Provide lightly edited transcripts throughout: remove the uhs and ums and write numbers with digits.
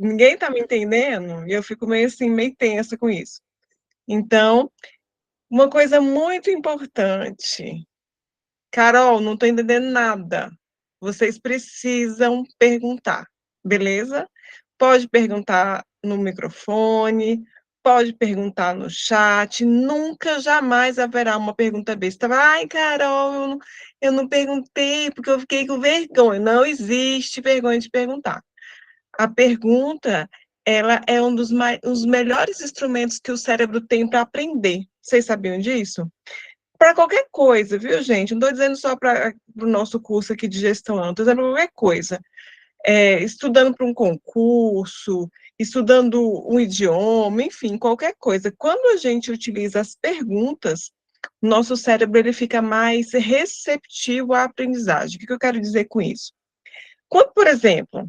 ninguém está me entendendo, e eu fico meio assim, meio tensa com isso. Então, uma coisa muito importante, Carol, não estou entendendo nada. Vocês precisam perguntar, beleza? Pode perguntar no microfone, pode perguntar no chat, nunca, jamais haverá uma pergunta besta. Ai, Carol, eu não perguntei porque eu fiquei com vergonha. Não existe vergonha de perguntar. A pergunta, ela é um dos os melhores instrumentos que o cérebro tem para aprender. Vocês sabiam disso? Para qualquer coisa, viu, gente? Não estou dizendo só para o nosso curso aqui de gestão, não. Estou dizendo para qualquer coisa. Estudando para um concurso, estudando um idioma, enfim, qualquer coisa. Quando a gente utiliza as perguntas, nosso cérebro ele fica mais receptivo à aprendizagem. O que eu quero dizer com isso? Quando, por exemplo,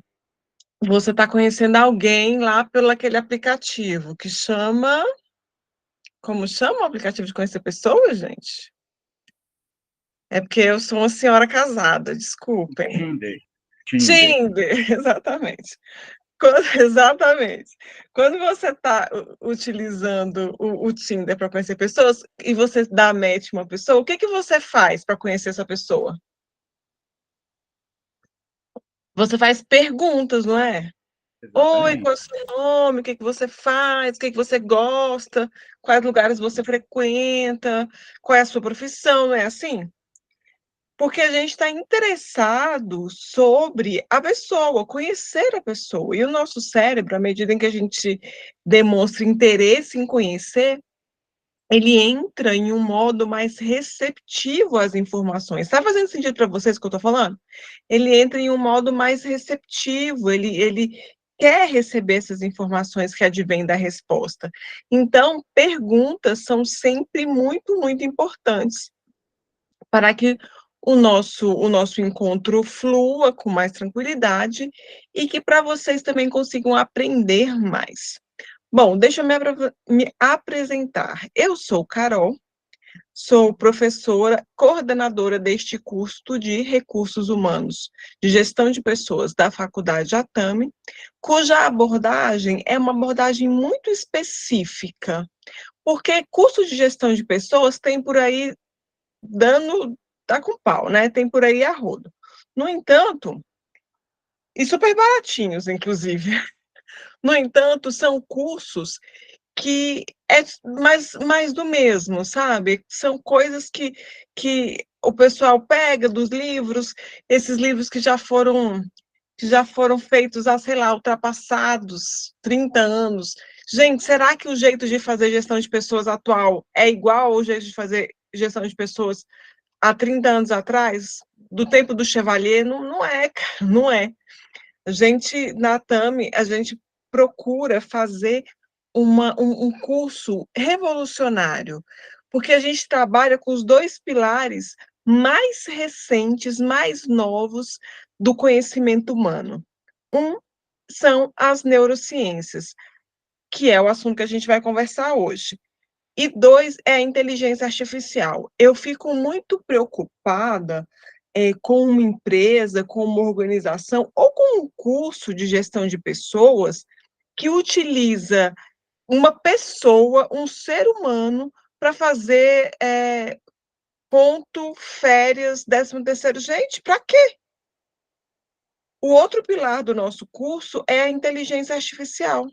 você está conhecendo alguém lá pelo aquele aplicativo que chama. Como chama o aplicativo de conhecer pessoas, gente? É porque eu sou uma senhora casada, desculpem. Tinder. Tinder, exatamente. Exatamente. Quando você está utilizando o Tinder para conhecer pessoas e você dá match em uma pessoa, o que você faz para conhecer essa pessoa? Você faz perguntas, não é? Oi, Exatamente. qual é o seu nome? O que você faz? O que você gosta? Quais lugares você frequenta? Qual é a sua profissão? Não é assim? Porque a gente está interessado sobre a pessoa, conhecer a pessoa. E o nosso cérebro, à medida em que a gente demonstra interesse em conhecer, ele entra em um modo mais receptivo às informações. Está fazendo sentido para vocês o que eu estou falando? Ele entra em um modo mais receptivo, ele quer receber essas informações que advêm da resposta. Então, perguntas são sempre muito, muito importantes para que o nosso encontro flua com mais tranquilidade e que para vocês também consigam aprender mais. Bom, deixa eu me apresentar. Eu sou Carol, sou professora, coordenadora deste curso de Recursos Humanos, de Gestão de Pessoas da Faculdade Atami, cuja abordagem é uma abordagem muito específica, porque curso de gestão de pessoas tem por aí dando, tá com pau, né? Tem por aí a rodo. No entanto, e super baratinhos, inclusive. No entanto, são cursos que é mais do mesmo, sabe? São coisas que o pessoal pega dos livros, esses livros que já foram feitos há, sei lá, ultrapassados 30 anos. Gente, será que o jeito de fazer gestão de pessoas atual é igual ao jeito de fazer gestão de pessoas há 30 anos atrás? Do tempo do Chevalier? Não, não é, cara, não é. A gente, na TAMI, a gente procura fazer um curso revolucionário, porque a gente trabalha com os dois pilares mais recentes, mais novos do conhecimento humano. Um são as neurociências, que é o assunto que a gente vai conversar hoje. E dois é a inteligência artificial. Eu fico muito preocupada com uma empresa, com uma organização ou com um curso de gestão de pessoas que utiliza uma pessoa, um ser humano, para fazer ponto, férias, 13º. Gente, para quê? O outro pilar do nosso curso é a inteligência artificial.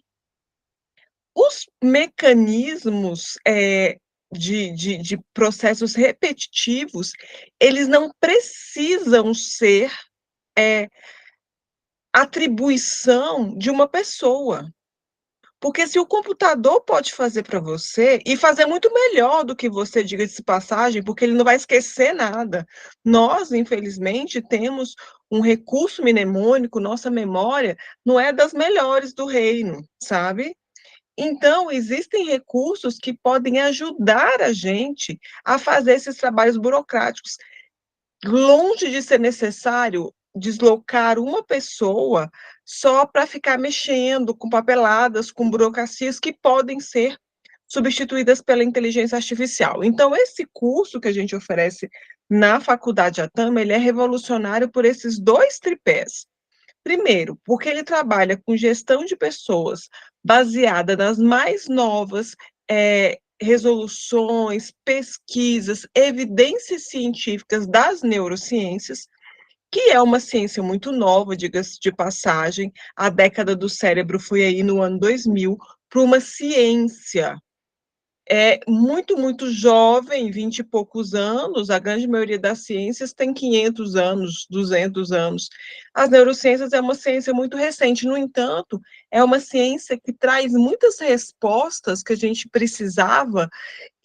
Os mecanismos de processos repetitivos, eles não precisam ser atribuição de uma pessoa. Porque se o computador pode fazer para você, e fazer muito melhor do que você, diga-se de passagem, porque ele não vai esquecer nada. Nós, infelizmente, temos um recurso mnemônico, nossa memória não é das melhores do reino, sabe? Então, existem recursos que podem ajudar a gente a fazer esses trabalhos burocráticos. Longe de ser necessário deslocar uma pessoa só para ficar mexendo com papeladas, com burocracias que podem ser substituídas pela inteligência artificial. Então, esse curso que a gente oferece na Faculdade Atama, ele é revolucionário por esses dois tripés. Primeiro, porque ele trabalha com gestão de pessoas baseada nas mais novas resoluções, pesquisas, evidências científicas das neurociências, que é uma ciência muito nova, diga-se de passagem. A década do cérebro foi aí no ano 2000, para uma ciência muito, muito jovem, 20 e poucos anos. A grande maioria das ciências tem 500 anos, 200 anos. As neurociências é uma ciência muito recente, no entanto, é uma ciência que traz muitas respostas que a gente precisava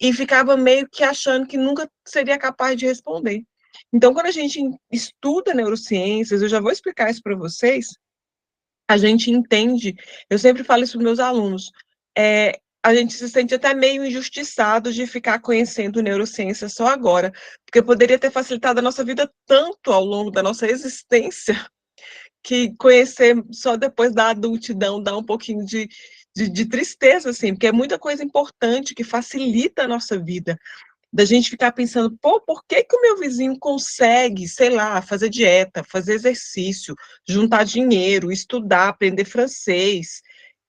e ficava meio que achando que nunca seria capaz de responder. Então, quando a gente estuda neurociências, eu já vou explicar isso para vocês, a gente entende, eu sempre falo isso para meus alunos, a gente se sente até meio injustiçado de ficar conhecendo neurociência só agora, porque poderia ter facilitado a nossa vida tanto ao longo da nossa existência, que conhecer só depois da adultidão dá um pouquinho de tristeza, assim, porque é muita coisa importante que facilita a nossa vida, da gente ficar pensando, pô, por que que o meu vizinho consegue, sei lá, fazer dieta, fazer exercício, juntar dinheiro, estudar, aprender francês,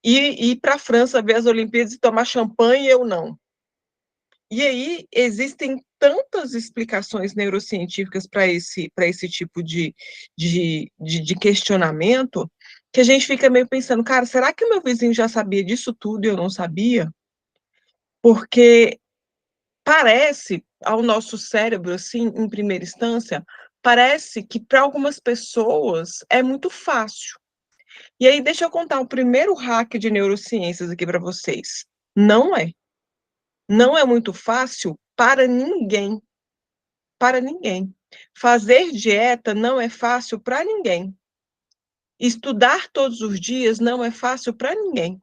e ir para a França ver as Olimpíadas e tomar champanhe e eu não? E aí existem tantas explicações neurocientíficas para esse tipo de questionamento, que a gente fica meio pensando, cara, será que o meu vizinho já sabia disso tudo e eu não sabia? Porque parece ao nosso cérebro, assim, em primeira instância, parece que para algumas pessoas é muito fácil. E aí, deixa eu contar o primeiro hack de neurociências aqui para vocês. Não é. Não é muito fácil para ninguém. Para ninguém. Fazer dieta não é fácil para ninguém. Estudar todos os dias não é fácil para ninguém.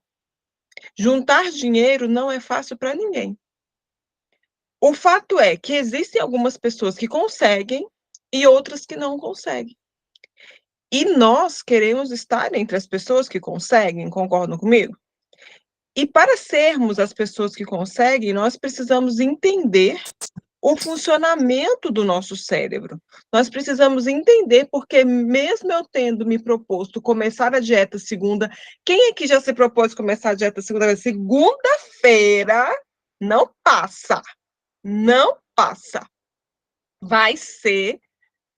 Juntar dinheiro não é fácil para ninguém. O fato é que existem algumas pessoas que conseguem e outras que não conseguem. E nós queremos estar entre as pessoas que conseguem, concordam comigo? E para sermos as pessoas que conseguem, nós precisamos entender o funcionamento do nosso cérebro. Nós precisamos entender porque mesmo eu tendo me proposto começar a dieta segunda, quem aqui já se propôs começar a dieta segunda? Segunda-feira não passa. Não passa. Vai ser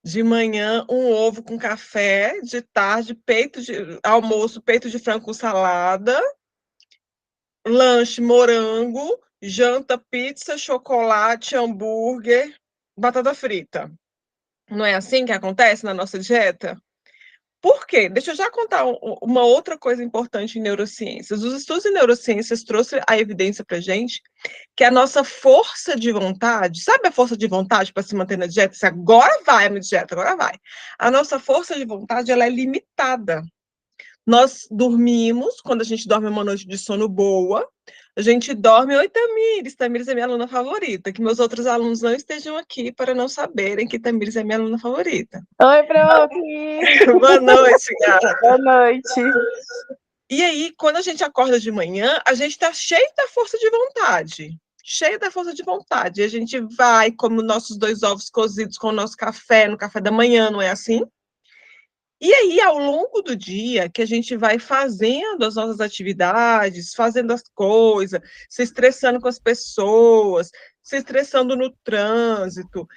de manhã um ovo com café, de tarde almoço, peito de frango com salada, lanche morango, janta pizza, chocolate, hambúrguer, batata frita. Não é assim que acontece na nossa dieta? Por quê? Deixa eu já contar uma outra coisa importante em neurociências. Os estudos em neurociências trouxeram a evidência para gente que a nossa força de vontade, sabe a força de vontade para se manter na dieta? Se agora vai a minha dieta, agora vai. A nossa força de vontade, ela é limitada. Nós dormimos, quando a gente dorme uma noite de sono boa, a gente dorme. Oi, Tamires. Tamires é minha aluna favorita. Que meus outros alunos não estejam aqui para não saberem que Tamires é minha aluna favorita. Oi, prof! Boa noite, gata. Boa noite. E aí, quando a gente acorda de manhã, a gente está cheio da força de vontade. Cheio da força de vontade. E a gente vai, come nossos 2 ovos cozidos com o nosso café, no café da manhã, não é assim? E aí, ao longo do dia, que a gente vai fazendo as nossas atividades, fazendo as coisas, se estressando com as pessoas, se estressando no trânsito,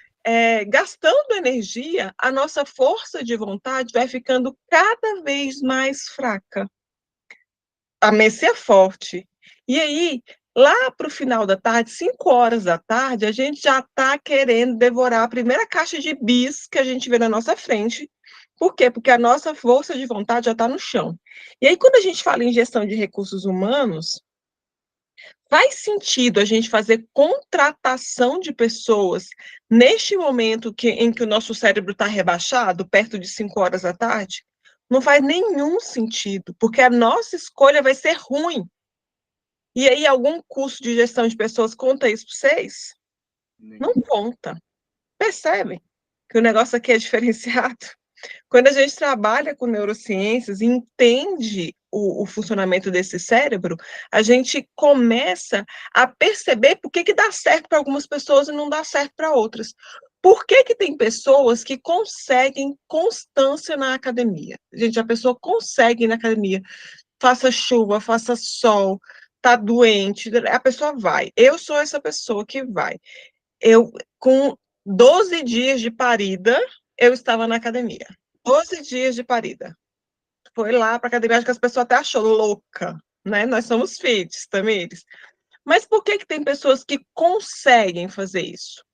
gastando energia, a nossa força de vontade vai ficando cada vez mais fraca. Amanhecer forte. E aí, lá para o final da tarde, 5 horas da tarde, a gente já está querendo devorar a primeira caixa de bis que a gente vê na nossa frente. Por quê? Porque a nossa força de vontade já está no chão. E aí, quando a gente fala em gestão de recursos humanos, faz sentido a gente fazer contratação de pessoas neste momento em que o nosso cérebro está rebaixado, perto de 5 horas da tarde? Não faz nenhum sentido, porque a nossa escolha vai ser ruim. E aí, algum curso de gestão de pessoas conta isso para vocês? Não conta. Percebem que o negócio aqui é diferenciado? Quando a gente trabalha com neurociências e entende o funcionamento desse cérebro, a gente começa a perceber por que dá certo para algumas pessoas e não dá certo para outras. Por que que tem pessoas que conseguem constância na academia? Gente, a pessoa consegue ir na academia, faça chuva, faça sol, tá doente, a pessoa vai. Eu sou essa pessoa que vai. Eu, com 12 dias de parida, eu estava na academia. 12 dias de parida. Foi lá para academia, acho que as pessoas até achou louca, né? Nós somos fits, Tamires. Mas por que que tem pessoas que conseguem fazer isso?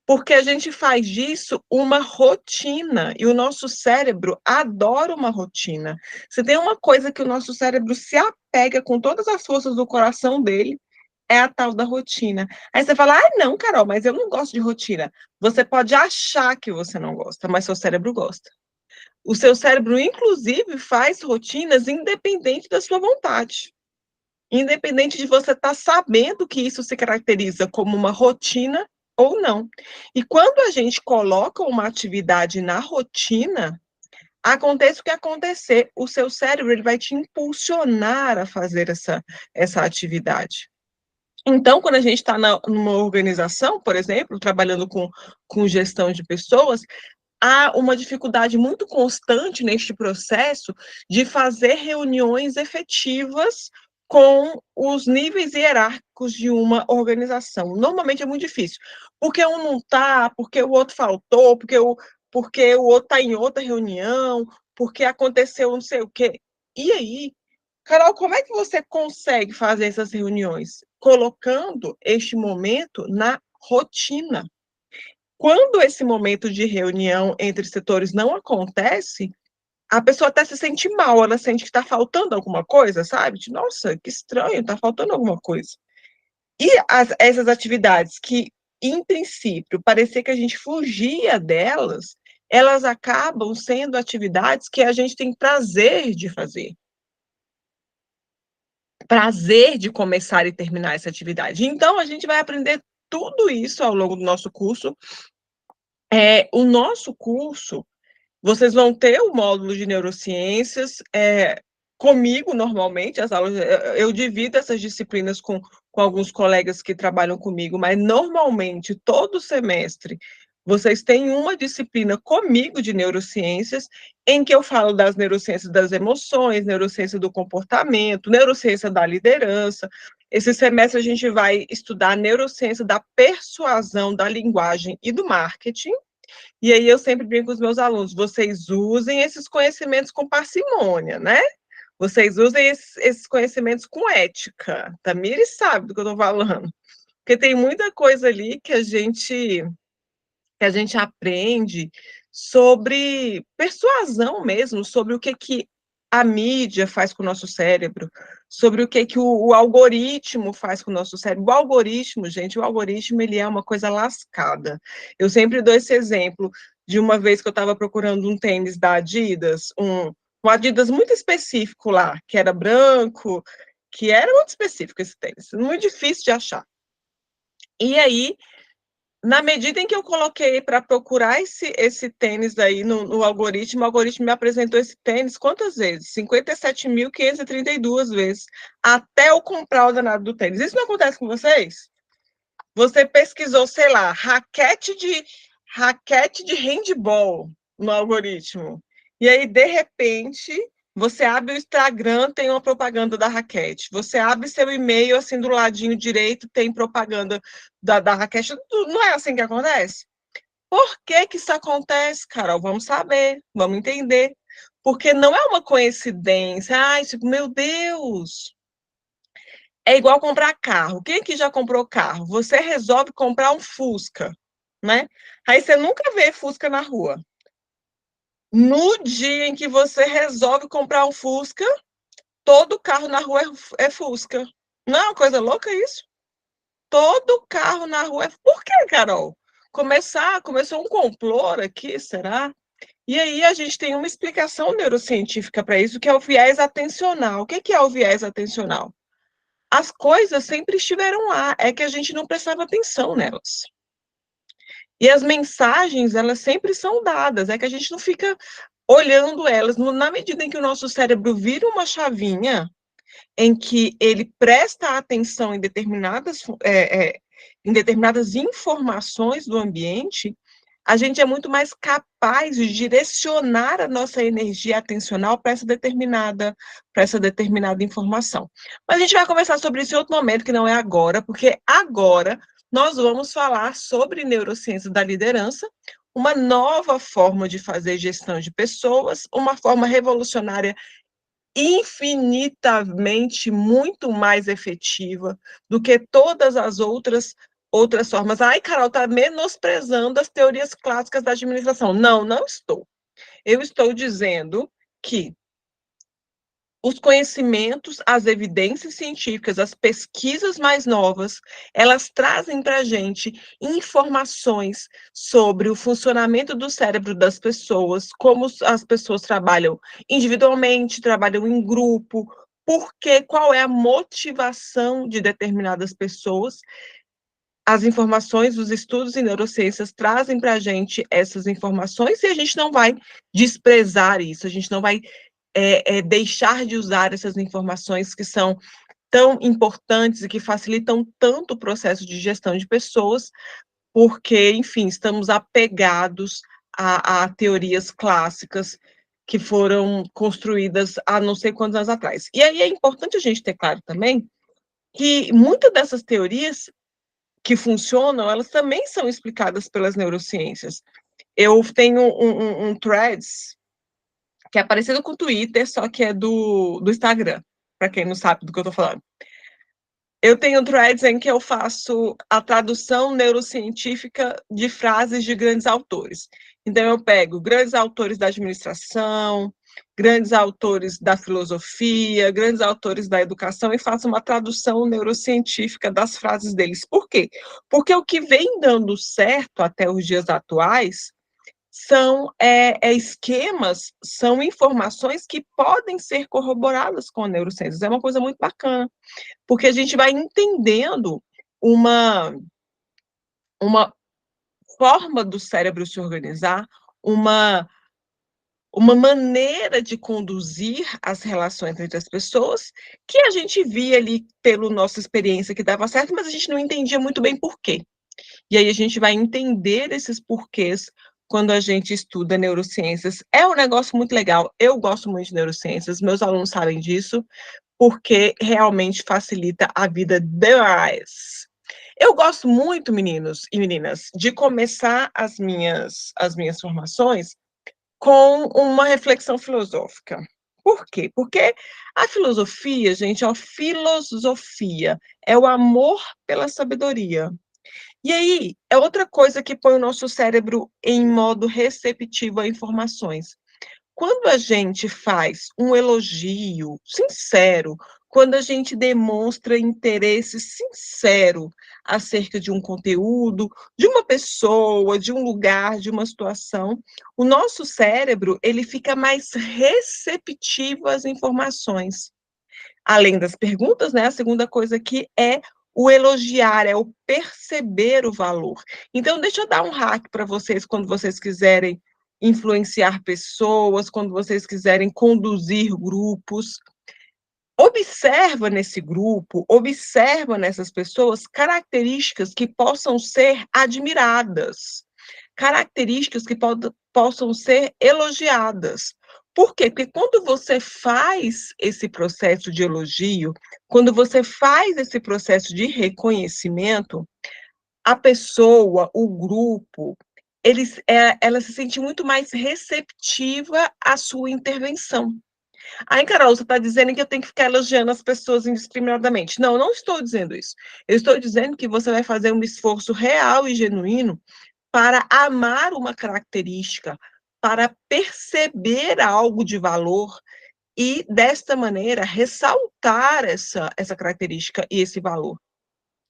Porque a gente faz disso uma rotina e o nosso cérebro adora uma rotina. Se tem uma coisa que o nosso cérebro se apega com todas as forças do coração dele, é a tal da rotina. Aí você fala, ah, não, Carol, mas eu não gosto de rotina. Você pode achar que você não gosta, mas seu cérebro gosta. O seu cérebro, inclusive, faz rotinas independente da sua vontade. Independente de você estar sabendo que isso se caracteriza como uma rotina ou não. E quando a gente coloca uma atividade na rotina, aconteça o que acontecer, o seu cérebro ele vai te impulsionar a fazer essa atividade. Então, quando a gente está numa organização, por exemplo, trabalhando com gestão de pessoas, há uma dificuldade muito constante neste processo de fazer reuniões efetivas com os níveis hierárquicos de uma organização. Normalmente é muito difícil, porque um não está, porque o outro faltou, porque o outro está em outra reunião, porque aconteceu não sei o quê. E aí, Carol, como é que você consegue fazer essas reuniões? Colocando este momento na rotina. Quando esse momento de reunião entre setores não acontece, a pessoa até se sente mal, ela sente que está faltando alguma coisa, sabe? De, nossa, que estranho, está faltando alguma coisa. E essas atividades que, em princípio, parecia que a gente fugia delas, elas acabam sendo atividades que a gente tem prazer de fazer. Prazer de começar e terminar essa atividade. Então, a gente vai aprender tudo isso ao longo do nosso curso. O nosso curso, vocês vão ter o módulo de neurociências, comigo, normalmente, as aulas, eu divido essas disciplinas com alguns colegas que trabalham comigo, mas normalmente, todo semestre, vocês têm uma disciplina comigo de neurociências, em que eu falo das neurociências das emoções, neurociência do comportamento, neurociência da liderança. Esse semestre a gente vai estudar neurociência da persuasão, da linguagem e do marketing. E aí eu sempre brinco com os meus alunos, vocês usem esses conhecimentos com parcimônia, né? Vocês usem esses conhecimentos com ética. Tamires sabe do que eu estou falando. Porque tem muita coisa ali que a gente aprende sobre persuasão mesmo, sobre o que a mídia faz com o nosso cérebro, sobre o que o algoritmo faz com o nosso cérebro. O algoritmo, gente, o algoritmo ele é uma coisa lascada. Eu sempre dou esse exemplo de uma vez que eu estava procurando um tênis da Adidas, um Adidas muito específico lá, que era branco, que era muito específico esse tênis, muito difícil de achar. E aí na medida em que eu coloquei para procurar esse tênis aí no algoritmo, o algoritmo me apresentou esse tênis quantas vezes? 57.532 vezes, até eu comprar o danado do tênis. Isso não acontece com vocês? Você pesquisou, sei lá, raquete de handball no algoritmo. E aí, de repente, você abre o Instagram, tem uma propaganda da raquete. Você abre seu e-mail, assim, do ladinho direito, tem propaganda da raquete. Não é assim que acontece? Por que que isso acontece, Carol? Vamos saber, vamos entender. Porque não é uma coincidência. Ai, tipo, meu Deus! É igual comprar carro. Quem aqui já comprou carro? Você resolve comprar um Fusca, né? Aí você nunca vê Fusca na rua. No dia em que você resolve comprar um Fusca, todo carro na rua é Fusca. Não é uma coisa louca isso? Todo carro na rua é. Por que, Carol? Começou um complô aqui, será? E aí a gente tem uma explicação neurocientífica para isso, que é o viés atencional. O que é o viés atencional? As coisas sempre estiveram lá, é que a gente não prestava atenção nelas. E as mensagens, elas sempre são dadas, é que a gente não fica olhando elas. Na medida em que o nosso cérebro vira uma chavinha, em que ele presta atenção em em determinadas informações do ambiente, a gente é muito mais capaz de direcionar a nossa energia atencional para essa determinada informação. Mas a gente vai conversar sobre isso em outro momento, que não é agora, porque agora nós vamos falar sobre neurociência da liderança, uma nova forma de fazer gestão de pessoas, uma forma revolucionária, infinitamente muito mais efetiva do que todas as outras formas. Ai, Carol, está menosprezando as teorias clássicas da administração. Não, não estou. Eu estou dizendo que os conhecimentos, as evidências científicas, as pesquisas mais novas, elas trazem para a gente informações sobre o funcionamento do cérebro das pessoas, como as pessoas trabalham individualmente, trabalham em grupo, porque qual é a motivação de determinadas pessoas. As informações, os estudos em neurociências trazem para a gente essas informações e a gente não vai desprezar isso, a gente não vai deixar de usar essas informações que são tão importantes e que facilitam tanto o processo de gestão de pessoas, porque, enfim, estamos apegados a teorias clássicas que foram construídas há não sei quantos anos atrás. E aí é importante a gente ter claro também que muitas dessas teorias que funcionam, elas também são explicadas pelas neurociências. Eu tenho um threads que é parecido com o Twitter, só que é do Instagram, para quem não sabe do que eu estou falando. Eu tenho threads em que eu faço a tradução neurocientífica de frases de grandes autores. Então, eu pego grandes autores da administração, grandes autores da filosofia, grandes autores da educação e faço uma tradução neurocientífica das frases deles. Por quê? Porque o que vem dando certo até os dias atuais são esquemas, são informações que podem ser corroboradas com a neurociência. É uma coisa muito bacana, porque a gente vai entendendo uma forma do cérebro se organizar, uma maneira de conduzir as relações entre as pessoas, que a gente via ali pela nossa experiência que dava certo, mas a gente não entendia muito bem por quê. E aí a gente vai entender esses porquês quando a gente estuda neurociências. É um negócio muito legal. Eu gosto muito de neurociências, meus alunos sabem disso, porque realmente facilita a vida demais. Eu gosto muito, meninos e meninas, de começar as minhas formações com uma reflexão filosófica. Por quê? Porque a filosofia, gente, a filosofia é o amor pela sabedoria. E aí, é outra coisa que põe o nosso cérebro em modo receptivo a informações. Quando a gente faz um elogio sincero, quando a gente demonstra interesse sincero acerca de um conteúdo, de uma pessoa, de um lugar, de uma situação, o nosso cérebro, ele fica mais receptivo às informações. Além das perguntas, né, a segunda coisa aqui é o elogiar, é o perceber o valor. Então, deixa eu dar um hack para vocês quando vocês quiserem influenciar pessoas, quando vocês quiserem conduzir grupos. Observa nesse grupo, observa nessas pessoas características que possam ser admiradas, características que possam ser elogiadas. Por quê? Porque quando você faz esse processo de elogio, quando você faz esse processo de reconhecimento, a pessoa, o grupo, ela se sente muito mais receptiva à sua intervenção. Aí, Carol, você está dizendo que eu tenho que ficar elogiando as pessoas indiscriminadamente. Não, não estou dizendo isso. Eu estou dizendo que você vai fazer um esforço real e genuíno para amar uma característica, para perceber algo de valor e, desta maneira, ressaltar essa característica e esse valor.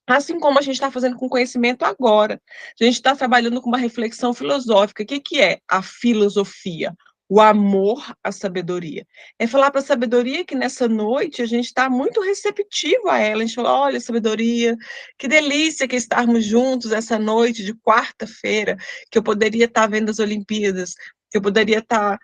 Assim como a gente está fazendo com conhecimento agora. A gente está trabalhando com uma reflexão filosófica. O que é a filosofia? O amor à sabedoria. É falar para a sabedoria que nessa noite a gente está muito receptivo a ela. A gente fala, olha, sabedoria, que delícia que estarmos juntos essa noite de quarta-feira, que eu poderia estar vendo as Olimpíadas, que eu poderia estar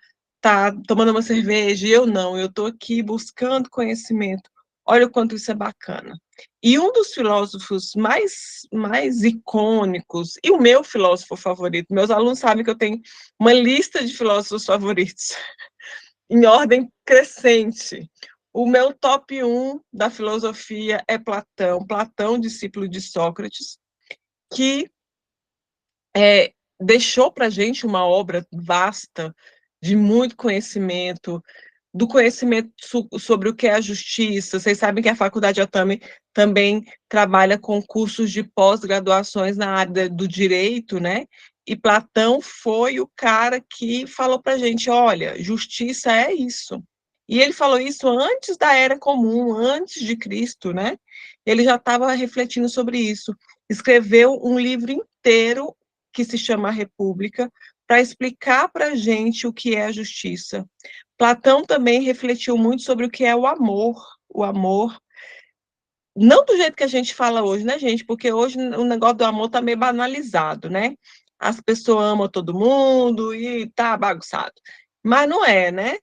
tomando uma cerveja, e eu não, eu estou aqui buscando conhecimento. Olha o quanto isso é bacana. E um dos filósofos mais icônicos, e o meu filósofo favorito, meus alunos sabem que eu tenho uma lista de filósofos favoritos, em ordem crescente. O meu top 1 da filosofia é Platão, Platão, discípulo de Sócrates, que deixou para a gente uma obra vasta, de muito conhecimento, do conhecimento sobre o que é a justiça. Vocês sabem que a Faculdade Otami também trabalha com cursos de pós-graduações na área do direito, né? E Platão foi o cara que falou para a gente, olha, justiça é isso. E ele falou isso antes da Era Comum, antes de Cristo, né? Ele já estava refletindo sobre isso. Escreveu um livro inteiro que se chama República, para explicar para a gente o que é a justiça. Platão também refletiu muito sobre o que é o amor, não do jeito que a gente fala hoje, né, gente? Porque hoje o negócio do amor tá meio banalizado, né? As pessoas amam todo mundo e tá bagunçado. Mas não é, né?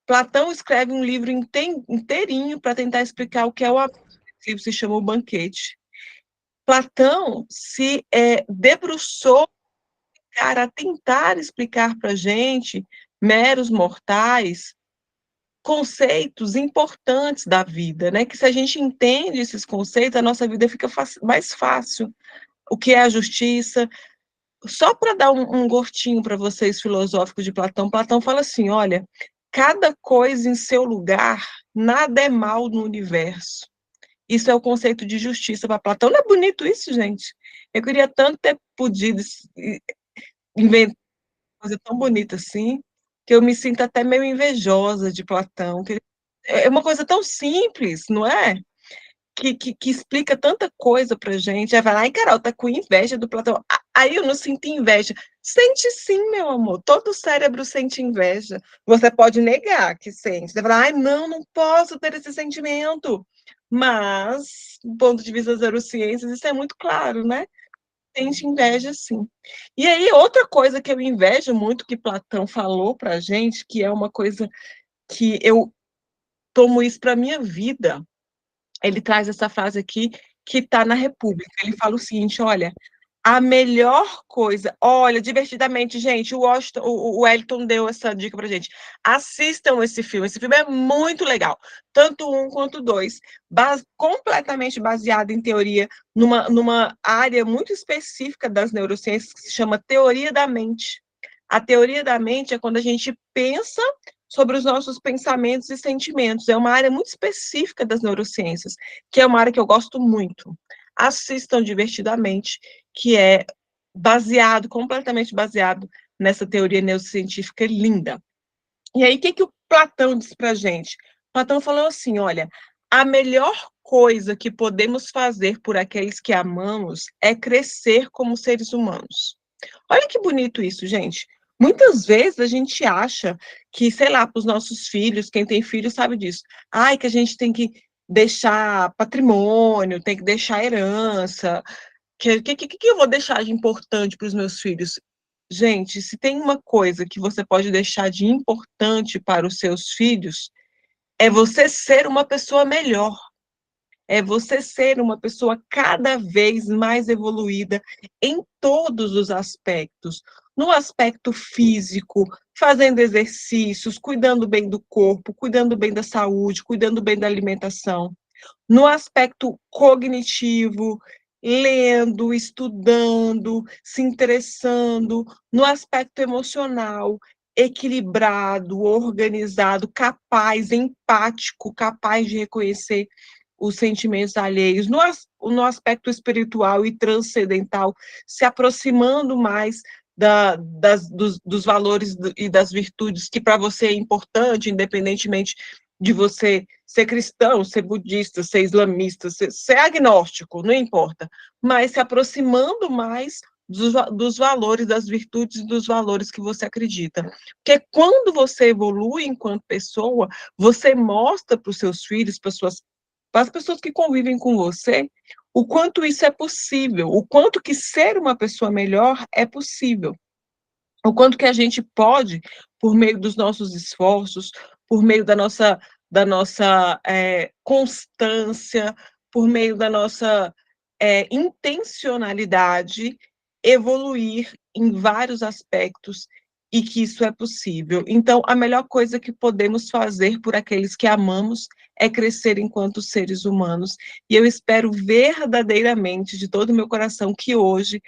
Platão escreve um livro inteirinho para tentar explicar o que é o amor. Esse livro se chama O Banquete. Platão se debruçou para tentar explicar para a gente, meros mortais, conceitos importantes da vida, né? Que se a gente entende esses conceitos, a nossa vida fica mais fácil. O que é a justiça? Só para dar um gostinho para vocês filosóficos de Platão, Platão fala assim: olha, cada coisa em seu lugar, nada é mal no universo. Isso é o conceito de justiça para Platão. Não é bonito isso, gente? Eu queria tanto ter podido inventar uma coisa tão bonita assim, que eu me sinto até meio invejosa de Platão. É uma coisa tão simples, não é? Que explica tanta coisa pra gente. Aí vai lá, ai, Carol, tá com inveja do Platão. Aí eu não sinto inveja. Sente sim, meu amor. Todo cérebro sente inveja. Você pode negar que sente. Você vai falar, ai, não, não posso ter esse sentimento. Mas, do ponto de vista das neurociências, isso é muito claro, né? Sente inveja, sim. E aí, outra coisa que eu invejo muito que Platão falou pra gente, que é uma coisa que eu tomo isso para minha vida. Ele traz essa frase aqui que está na República. Ele fala o seguinte: olha, a melhor coisa, olha, divertidamente, gente, o Wellington deu essa dica pra gente. Assistam esse filme é muito legal, tanto um quanto dois, completamente baseado em teoria, numa área muito específica das neurociências que se chama teoria da mente. A teoria da mente é quando a gente pensa sobre os nossos pensamentos e sentimentos. É uma área muito específica das neurociências, que é uma área que eu gosto muito. Assistam divertidamente, que é completamente baseado nessa teoria neurocientífica linda. E aí, o que o Platão disse para a gente? Platão falou assim, olha, a melhor coisa que podemos fazer por aqueles que amamos é crescer como seres humanos. Olha que bonito isso, gente. Muitas vezes a gente acha que, sei lá, para os nossos filhos, quem tem filho sabe disso, ai, que a gente tem que deixar patrimônio, tem que deixar herança, que eu vou deixar de importante para os meus filhos? Gente, se tem uma coisa que você pode deixar de importante para os seus filhos, é você ser uma pessoa melhor. É você ser uma pessoa cada vez mais evoluída em todos os aspectos. No aspecto físico, fazendo exercícios, cuidando bem do corpo, cuidando bem da saúde, cuidando bem da alimentação. No aspecto cognitivo, lendo, estudando, se interessando. No aspecto emocional, equilibrado, organizado, capaz, empático, capaz de reconhecer os sentimentos alheios. No aspecto espiritual e transcendental, se aproximando mais dos valores e das virtudes que para você é importante, independentemente de você ser cristão, ser budista, ser islamista, ser agnóstico, não importa, mas se aproximando mais dos valores, das virtudes e dos valores que você acredita. Porque quando você evolui enquanto pessoa, você mostra para os seus filhos, para as pessoas que convivem com você, o quanto isso é possível, o quanto que ser uma pessoa melhor é possível, o quanto que a gente pode, por meio dos nossos esforços, por meio da nossa da nossa constância, por meio da nossa intencionalidade, evoluir em vários aspectos e que isso é possível. Então, a melhor coisa que podemos fazer por aqueles que amamos é crescer enquanto seres humanos. E eu espero verdadeiramente, de todo o meu coração, que hoje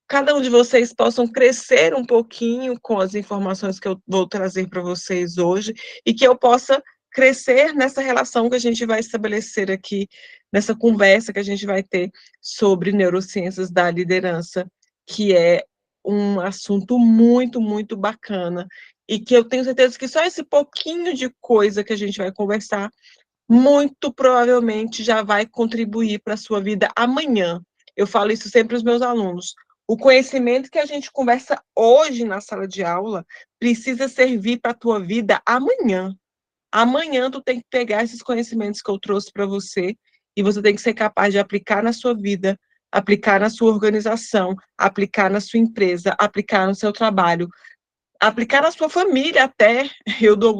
cada um de vocês possam crescer um pouquinho com as informações que eu vou trazer para vocês hoje e que eu possa crescer nessa relação que a gente vai estabelecer aqui, nessa conversa que a gente vai ter sobre neurociências da liderança, que é um assunto muito, muito bacana e que eu tenho certeza que só esse pouquinho de coisa que a gente vai conversar, muito provavelmente já vai contribuir para a sua vida amanhã. Eu falo isso sempre aos meus alunos. O conhecimento que a gente conversa hoje na sala de aula precisa servir para a tua vida amanhã. Amanhã tu tem que pegar esses conhecimentos que eu trouxe para você e você tem que ser capaz de aplicar na sua vida, aplicar na sua organização, aplicar na sua empresa, aplicar no seu trabalho, aplicar na sua família até. Eu dou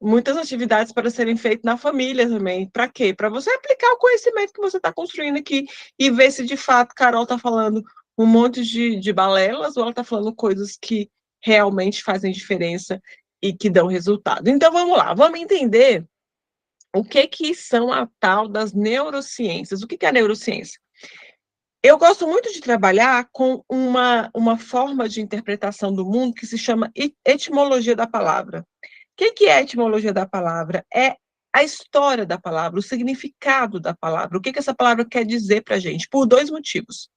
muitas atividades para serem feitas na família também. Para quê? Para você aplicar o conhecimento que você está construindo aqui e ver se de fato Carol está falando um monte de balelas ou ela está falando coisas que realmente fazem diferença e que dão resultado. Então vamos lá, vamos entender o que são a tal das neurociências. O que é a neurociência? Eu gosto muito de trabalhar com uma forma de interpretação do mundo que se chama etimologia da palavra. O que é a etimologia da palavra? É a história da palavra, o significado da palavra, o que essa palavra quer dizer para a gente, por dois motivos.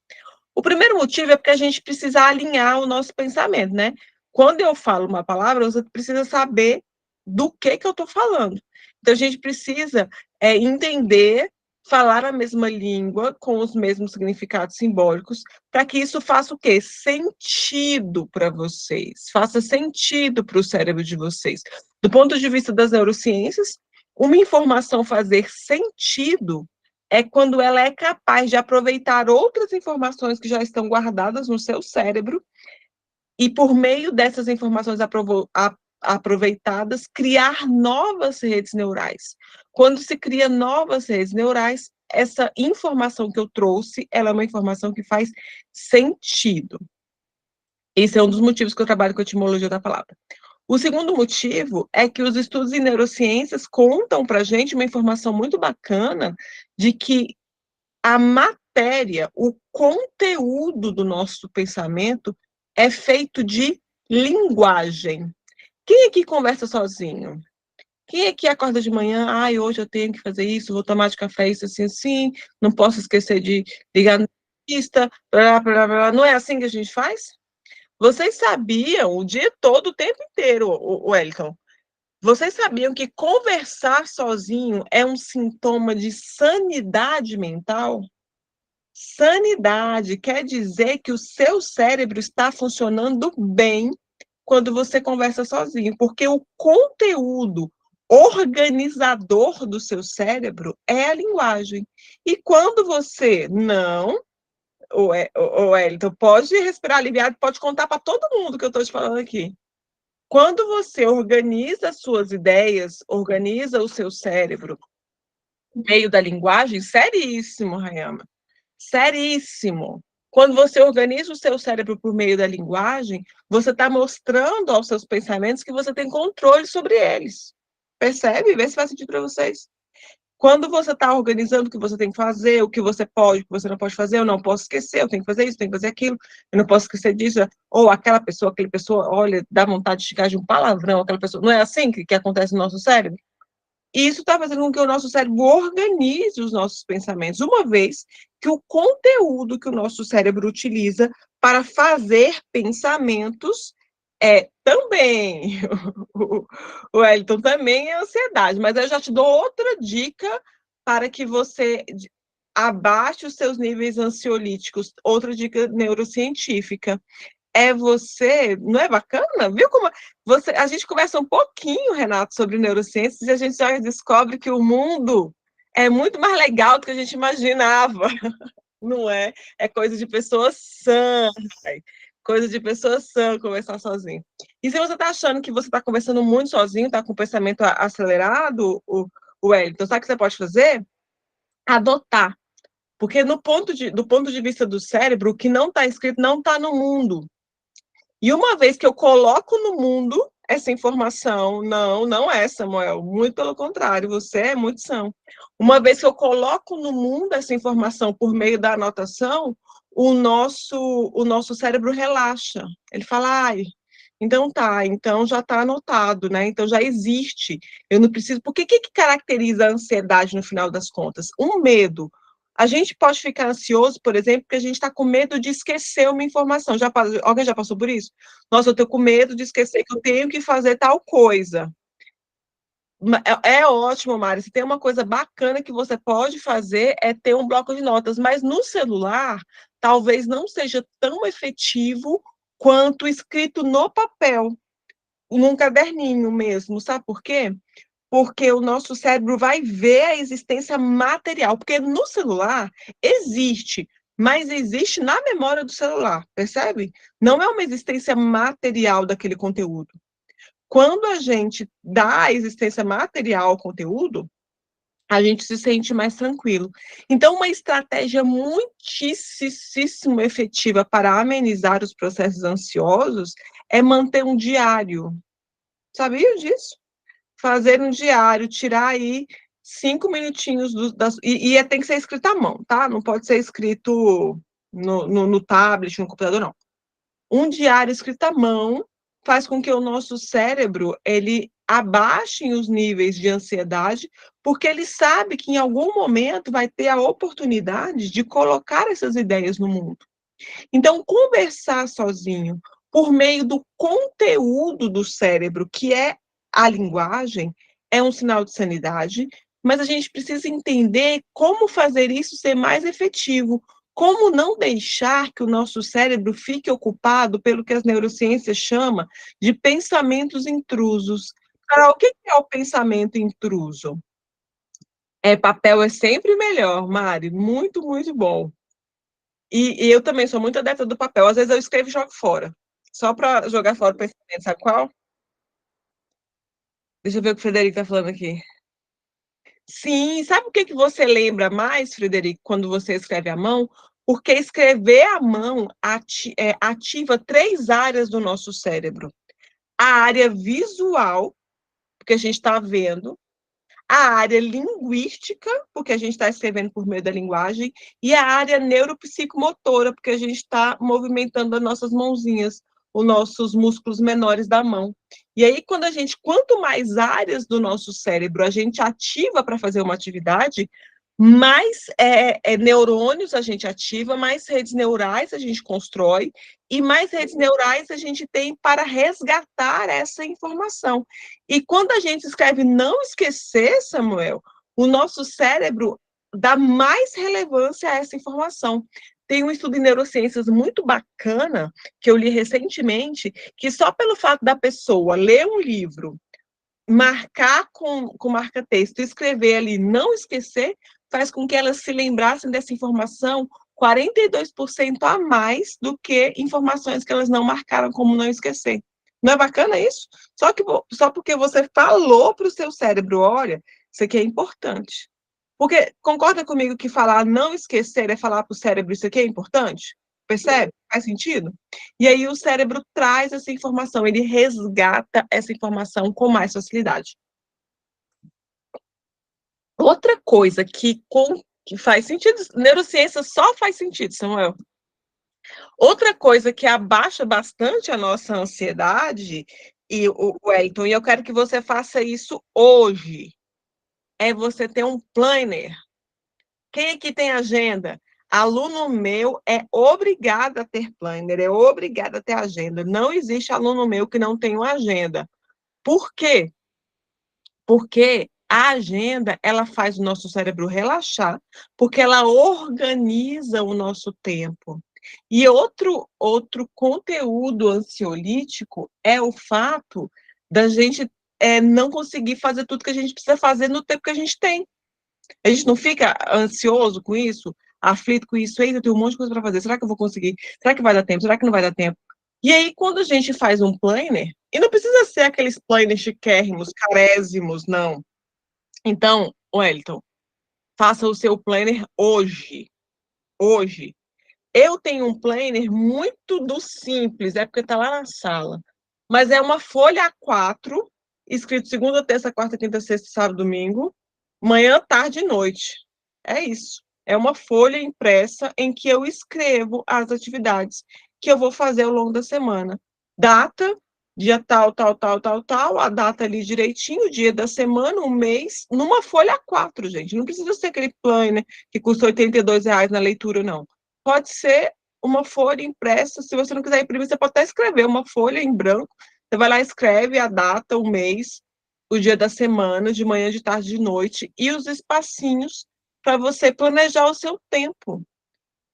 O primeiro motivo é porque a gente precisa alinhar o nosso pensamento, né? Quando eu falo uma palavra, você precisa saber do que eu estou falando. Então, a gente precisa entender, falar a mesma língua, com os mesmos significados simbólicos, para que isso faça o quê? Sentido para vocês, faça sentido para o cérebro de vocês. Do ponto de vista das neurociências, uma informação fazer sentido é quando ela é capaz de aproveitar outras informações que já estão guardadas no seu cérebro e, por meio dessas informações aproveitadas, criar novas redes neurais. Quando se cria novas redes neurais, essa informação que eu trouxe, ela é uma informação que faz sentido. Esse é um dos motivos que eu trabalho com a etimologia da palavra. O segundo motivo é que os estudos em neurociências contam para a gente uma informação muito bacana de que a matéria, o conteúdo do nosso pensamento é feito de linguagem. Quem aqui conversa sozinho? Quem aqui acorda de manhã, hoje eu tenho que fazer isso, vou tomar de café isso assim, assim, não posso esquecer de ligar no dentista, blá, blá, blá. Não é assim que a gente faz? Vocês sabiam o dia todo, o tempo inteiro, o Wellington, vocês sabiam que conversar sozinho é um sintoma de sanidade mental? Sanidade quer dizer que o seu cérebro está funcionando bem quando você conversa sozinho, porque o conteúdo organizador do seu cérebro é a linguagem. E quando você não, o Elton, pode respirar aliviado, pode contar para todo mundo que eu estou te falando aqui. Quando você organiza as suas ideias, organiza o seu cérebro por meio da linguagem, seríssimo, Rayama, seríssimo. Quando você organiza o seu cérebro por meio da linguagem, você está mostrando aos seus pensamentos que você tem controle sobre eles. Percebe? Vê se faz sentido para vocês. Quando você está organizando o que você tem que fazer, o que você pode, o que você não pode fazer, eu não posso esquecer, eu tenho que fazer isso, tenho que fazer aquilo, eu não posso esquecer disso, ou aquela pessoa, olha, dá vontade de chegar de um palavrão, aquela pessoa. Não é assim que acontece no nosso cérebro? E isso está fazendo com que o nosso cérebro organize os nossos pensamentos, uma vez que o conteúdo que o nosso cérebro utiliza para fazer pensamentos é também, o Elton, também é ansiedade, mas eu já te dou outra dica para que você abaixe os seus níveis ansiolíticos, outra dica neurocientífica é você, não é bacana? Viu como a gente conversa um pouquinho, Renato, sobre neurociências e a gente já descobre que o mundo é muito mais legal do que a gente imaginava, não é? É coisa de pessoas sãs, Coisa de pessoa sã conversar sozinho. E se você está achando que você está conversando muito sozinho, está com o pensamento acelerado, o Wellington, sabe o que você pode fazer? Adotar. Porque do ponto de vista do cérebro, o que não está escrito não está no mundo. E uma vez que eu coloco no mundo essa informação, não é, Samuel, muito pelo contrário, você é muito são. Uma vez que eu coloco no mundo essa informação por meio da anotação, o nosso cérebro relaxa. Ele fala, ai, então tá, então já está anotado, né? Então já existe. Eu não preciso. Por que caracteriza a ansiedade no final das contas? Um medo. A gente pode ficar ansioso, por exemplo, porque a gente está com medo de esquecer uma informação. Alguém já passou por isso? Nossa, eu estou com medo de esquecer que eu tenho que fazer tal coisa. É ótimo, Mari. Se tem uma coisa bacana que você pode fazer é ter um bloco de notas, mas no celular talvez não seja tão efetivo quanto escrito no papel, num caderninho mesmo. Sabe por quê? Porque o nosso cérebro vai ver a existência material, porque no celular existe, mas existe na memória do celular, percebe? Não é uma existência material daquele conteúdo. Quando a gente dá a existência material ao conteúdo, a gente se sente mais tranquilo. Então, uma estratégia muitíssimo efetiva para amenizar os processos ansiosos é manter um diário. Sabia disso? Fazer um diário, tirar aí 5 minutinhos tem que ser escrito à mão, tá? Não pode ser escrito no tablet, no computador, não. Um diário escrito à mão faz com que o nosso cérebro ele abaixe os níveis de ansiedade, porque ele sabe que em algum momento vai ter a oportunidade de colocar essas ideias no mundo. Então, conversar sozinho por meio do conteúdo do cérebro, que é a linguagem, é um sinal de sanidade, mas a gente precisa entender como fazer isso ser mais efetivo, como não deixar que o nosso cérebro fique ocupado pelo que as neurociências chamam de pensamentos intrusos. Carol, o que é o pensamento intruso? Papel é sempre melhor, Mari, muito bom. E eu também sou muito adepta do papel. Às vezes eu escrevo e jogo fora. Só para jogar fora o pensamento, sabe qual? Deixa eu ver o que o Frederico está falando aqui. Sim, sabe o que você lembra mais, Frederico, quando você escreve à mão? Porque escrever à mão ativa 3 áreas do nosso cérebro. A área visual, porque a gente está vendo, a área linguística, porque a gente está escrevendo por meio da linguagem, e a área neuropsicomotora, porque a gente está movimentando as nossas mãozinhas, os nossos músculos menores da mão. E aí, quanto mais áreas do nosso cérebro a gente ativa para fazer uma atividade, mais neurônios a gente ativa, mais redes neurais a gente constrói, e mais redes neurais a gente tem para resgatar essa informação. E quando a gente escreve não esquecer, Samuel, o nosso cérebro dá mais relevância a essa informação. Tem um estudo em neurociências muito bacana, que eu li recentemente, que só pelo fato da pessoa ler um livro, marcar com marca-texto, escrever ali, não esquecer, faz com que elas se lembrassem dessa informação 42% a mais do que informações que elas não marcaram como não esquecer. Não é bacana isso? Só porque você falou para o seu cérebro, olha, isso aqui é importante. Porque concorda comigo que falar não esquecer é falar para o cérebro, isso aqui é importante? Percebe? Faz sentido? E aí o cérebro traz essa informação, ele resgata essa informação com mais facilidade. Outra coisa que faz sentido, neurociência só faz sentido, Samuel. Outra coisa que abaixa bastante a nossa ansiedade, e o Wellington, e eu quero que você faça isso hoje, é você ter um planner. Quem aqui tem agenda? Aluno meu é obrigado a ter planner, é obrigado a ter agenda. Não existe aluno meu que não tenha uma agenda. Por quê? Porque a agenda, ela faz o nosso cérebro relaxar, porque ela organiza o nosso tempo. E outro conteúdo ansiolítico é o fato da gente não conseguir fazer tudo que a gente precisa fazer no tempo que a gente tem. A gente não fica ansioso com isso, aflito com isso, eita, eu tenho um monte de coisa para fazer, será que eu vou conseguir? Será que vai dar tempo? Será que não vai dar tempo? E aí, quando a gente faz um planner, e não precisa ser aqueles planners chiquérrimos, carésimos, não. Então, Wellington, faça o seu planner hoje. Hoje. Eu tenho um planner muito do simples, é porque está lá na sala. Mas é uma folha A4, escrito segunda, terça, quarta, quinta, sexta, sábado, domingo, manhã, tarde e noite. É isso. É uma folha impressa em que eu escrevo as atividades que eu vou fazer ao longo da semana. Data, dia tal, tal, tal, tal, tal, a data ali direitinho, o dia da semana, o mês, numa folha A4, gente. Não precisa ser aquele planner que custa R$ 82 na leitura, não. Pode ser uma folha impressa. Se você não quiser imprimir, você pode até escrever uma folha em branco. Você vai lá, escreve a data, o mês, o dia da semana, de manhã, de tarde, de noite, e os espacinhos para você planejar o seu tempo.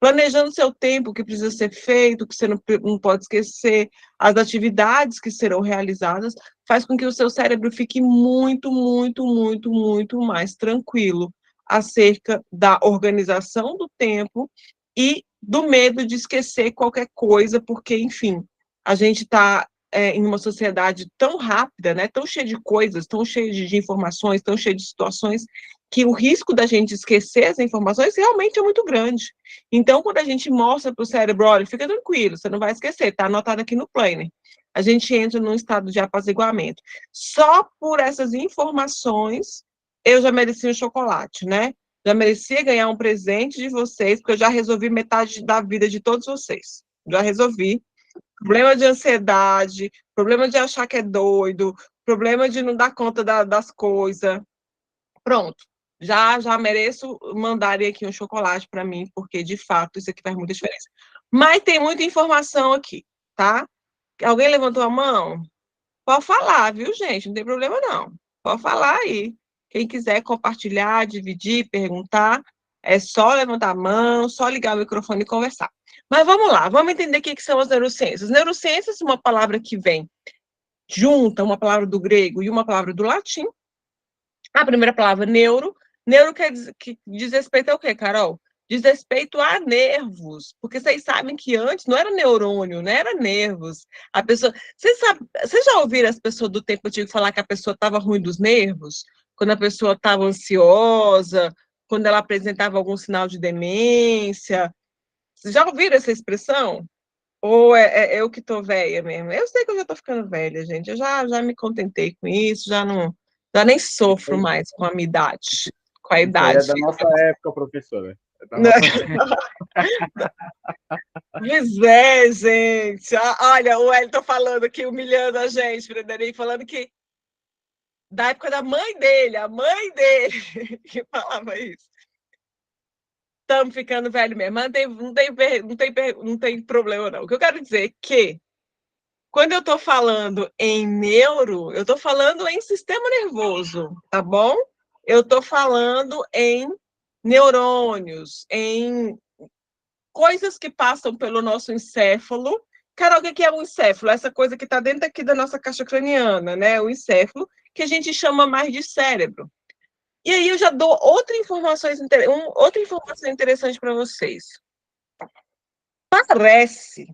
Planejando o seu tempo, o que precisa ser feito, o que você não pode esquecer, as atividades que serão realizadas, faz com que o seu cérebro fique muito, muito, muito, muito mais tranquilo acerca da organização do tempo e do medo de esquecer qualquer coisa, porque, enfim, a gente está em uma sociedade tão rápida, né, tão cheia de coisas, tão cheia de informações, tão cheia de situações, que o risco da gente esquecer as informações realmente é muito grande. Então, quando a gente mostra para o cérebro, olha, fica tranquilo, você não vai esquecer, está anotado aqui no planner. A gente entra num estado de apaziguamento. Só por essas informações, eu já mereci um chocolate, né? Já merecia ganhar um presente de vocês, porque eu já resolvi metade da vida de todos vocês. Já resolvi. Problema de ansiedade, problema de achar que é doido, problema de não dar conta das coisas. Pronto. Já mereço mandarem aqui um chocolate para mim, porque de fato isso aqui faz muita diferença. Mas tem muita informação aqui, tá? Alguém levantou a mão? Pode falar, viu, gente? Não tem problema, não. Pode falar aí. Quem quiser compartilhar, dividir, perguntar, é só levantar a mão, só ligar o microfone e conversar. Mas vamos lá, vamos entender o que são as neurociências. Neurociências é uma palavra que vem junta, uma palavra do grego e uma palavra do latim. A primeira palavra, neuro. Neuro que diz respeito ao quê, Carol? Diz respeito a nervos, porque vocês sabem que antes não era neurônio, né? Era nervos. A pessoa, vocês já ouviram as pessoas do tempo antigo falar que a pessoa estava ruim dos nervos? Quando a pessoa estava ansiosa, quando ela apresentava algum sinal de demência. Vocês já ouviram essa expressão? Ou é eu que tô velha mesmo? Eu sei que eu já tô ficando velha, gente. Eu já me contentei com isso, já nem sofro mais com a minha idade, com a Isso aí é idade. da nossa época, professora. É da nossa época. Pois é, gente. Olha, o Wellington falando aqui, humilhando a gente, Frederico, falando que da época da mãe dele, a mãe dele, que falava isso. Estamos ficando velho mesmo, mas não tem problema, não. O que eu quero dizer é que quando eu estou falando em neuro, eu estou falando em sistema nervoso, tá bom? Eu estou falando em neurônios, em coisas que passam pelo nosso encéfalo. Carol, o que é um encéfalo? Essa coisa que está dentro aqui da nossa caixa craniana, né? O encéfalo, que a gente chama mais de cérebro. E aí eu já dou outra informação interessante para vocês. Parece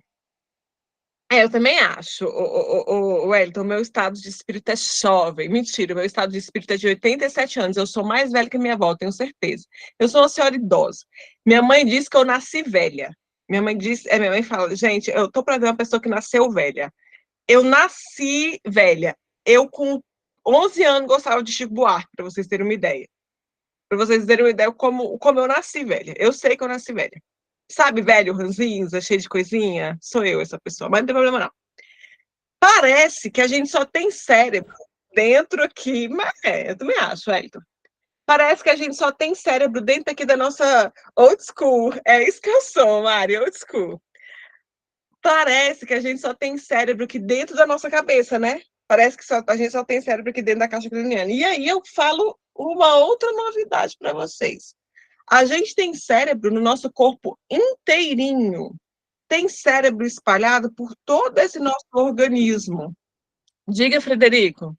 eu também acho, o Wellington, meu estado de espírito é jovem. Mentira, meu estado de espírito é de 87 anos. Eu sou mais velha que minha avó, tenho certeza. Eu sou uma senhora idosa. Minha mãe diz que eu nasci velha. Minha mãe fala, gente, eu tô para ver uma pessoa que nasceu velha. Eu nasci velha. Eu, com 11 anos, gostava de Chico Buarque, para vocês terem uma ideia. Para vocês terem uma ideia como eu nasci velha. Eu sei que eu nasci velha. Sabe, velho, ranzinza, cheio de coisinha? Sou eu essa pessoa, mas não tem problema não. Parece que a gente só tem cérebro dentro aqui, mas eu também acho, Wellington. Parece que a gente só tem cérebro dentro aqui da nossa old school. É isso que eu sou, Mari, old school. Parece que a gente só tem cérebro aqui dentro da nossa cabeça, né? Parece que a gente só tem cérebro aqui dentro da caixa craniana. E aí eu falo uma outra novidade para vocês. A gente tem cérebro no nosso corpo inteirinho. Tem cérebro espalhado por todo esse nosso organismo. Diga, Frederico.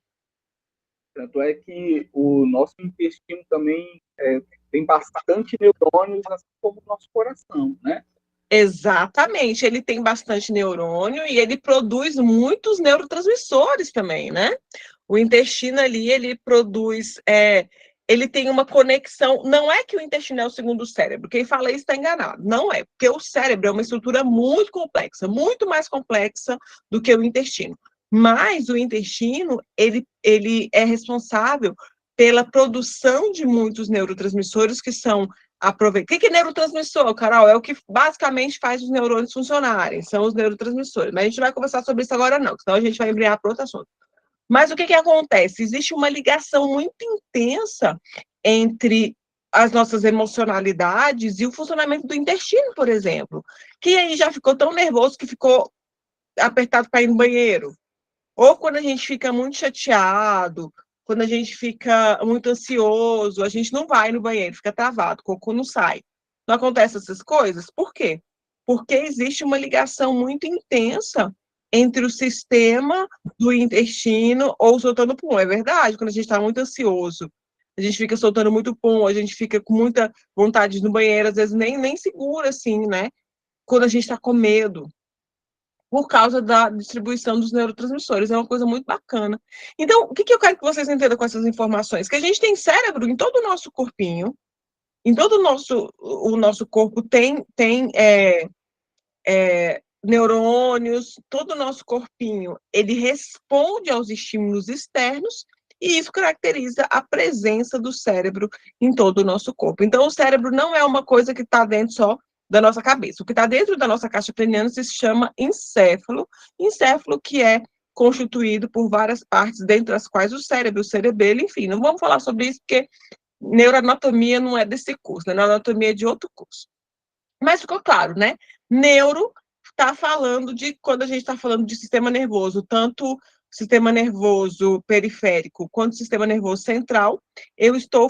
Tanto é que o nosso intestino também tem bastante neurônios, assim como o nosso coração, né? Exatamente, ele tem bastante neurônio e ele produz muitos neurotransmissores também, né? O intestino ali, ele produz, ele tem uma conexão, não é que o intestino é o segundo cérebro, quem fala isso está enganado, não é, porque o cérebro é uma estrutura muito complexa, muito mais complexa do que o intestino, mas o intestino, ele é responsável pela produção de muitos neurotransmissores que são aproveita. O que é neurotransmissor, Carol? É o que basicamente faz os neurônios funcionarem, são os neurotransmissores. Mas a gente vai conversar sobre isso agora não, senão a gente vai embriagar para outro assunto. Mas o que acontece? Existe uma ligação muito intensa entre as nossas emocionalidades e o funcionamento do intestino, por exemplo. Quem aí já ficou tão nervoso que ficou apertado para ir no banheiro? Ou quando a gente fica muito chateado, quando a gente fica muito ansioso, a gente não vai no banheiro, fica travado, o cocô não sai. Não acontece essas coisas? Por quê? Porque existe uma ligação muito intensa entre o sistema do intestino ou soltando pum. É verdade, quando a gente está muito ansioso, a gente fica soltando muito pum, a gente fica com muita vontade de ir no banheiro, às vezes nem segura assim, né? Quando a gente está com medo por causa da distribuição dos neurotransmissores. É uma coisa muito bacana. Então, o que eu quero que vocês entendam com essas informações? Que a gente tem cérebro em todo o nosso corpinho, em todo o nosso corpo tem neurônios, todo o nosso corpinho, ele responde aos estímulos externos e isso caracteriza a presença do cérebro em todo o nosso corpo. Então, o cérebro não é uma coisa que está dentro só da nossa cabeça. O que está dentro da nossa caixa craniana se chama encéfalo que é constituído por várias partes, dentre as quais o cérebro, o cerebelo, enfim. Não vamos falar sobre isso, porque neuroanatomia não é desse curso, né? Neuroanatomia é de outro curso. Mas ficou claro, né? Neuro está falando de, quando a gente está falando de sistema nervoso, tanto sistema nervoso periférico quanto sistema nervoso central, eu estou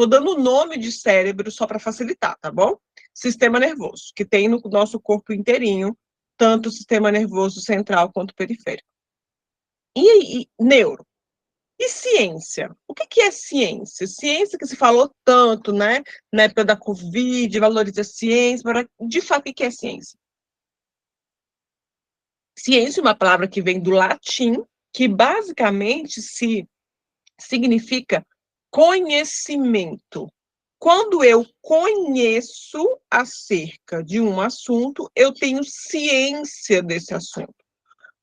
dando o nome de cérebro só para facilitar, tá bom? Sistema nervoso, que tem no nosso corpo inteirinho, tanto o sistema nervoso central quanto periférico. E neuro? E ciência? O que é ciência? Ciência que se falou tanto, né? Na época da Covid, valoriza a ciência, mas de fato, o que é ciência? Ciência é uma palavra que vem do latim, que basicamente significa conhecimento. Quando eu conheço acerca de um assunto, eu tenho ciência desse assunto.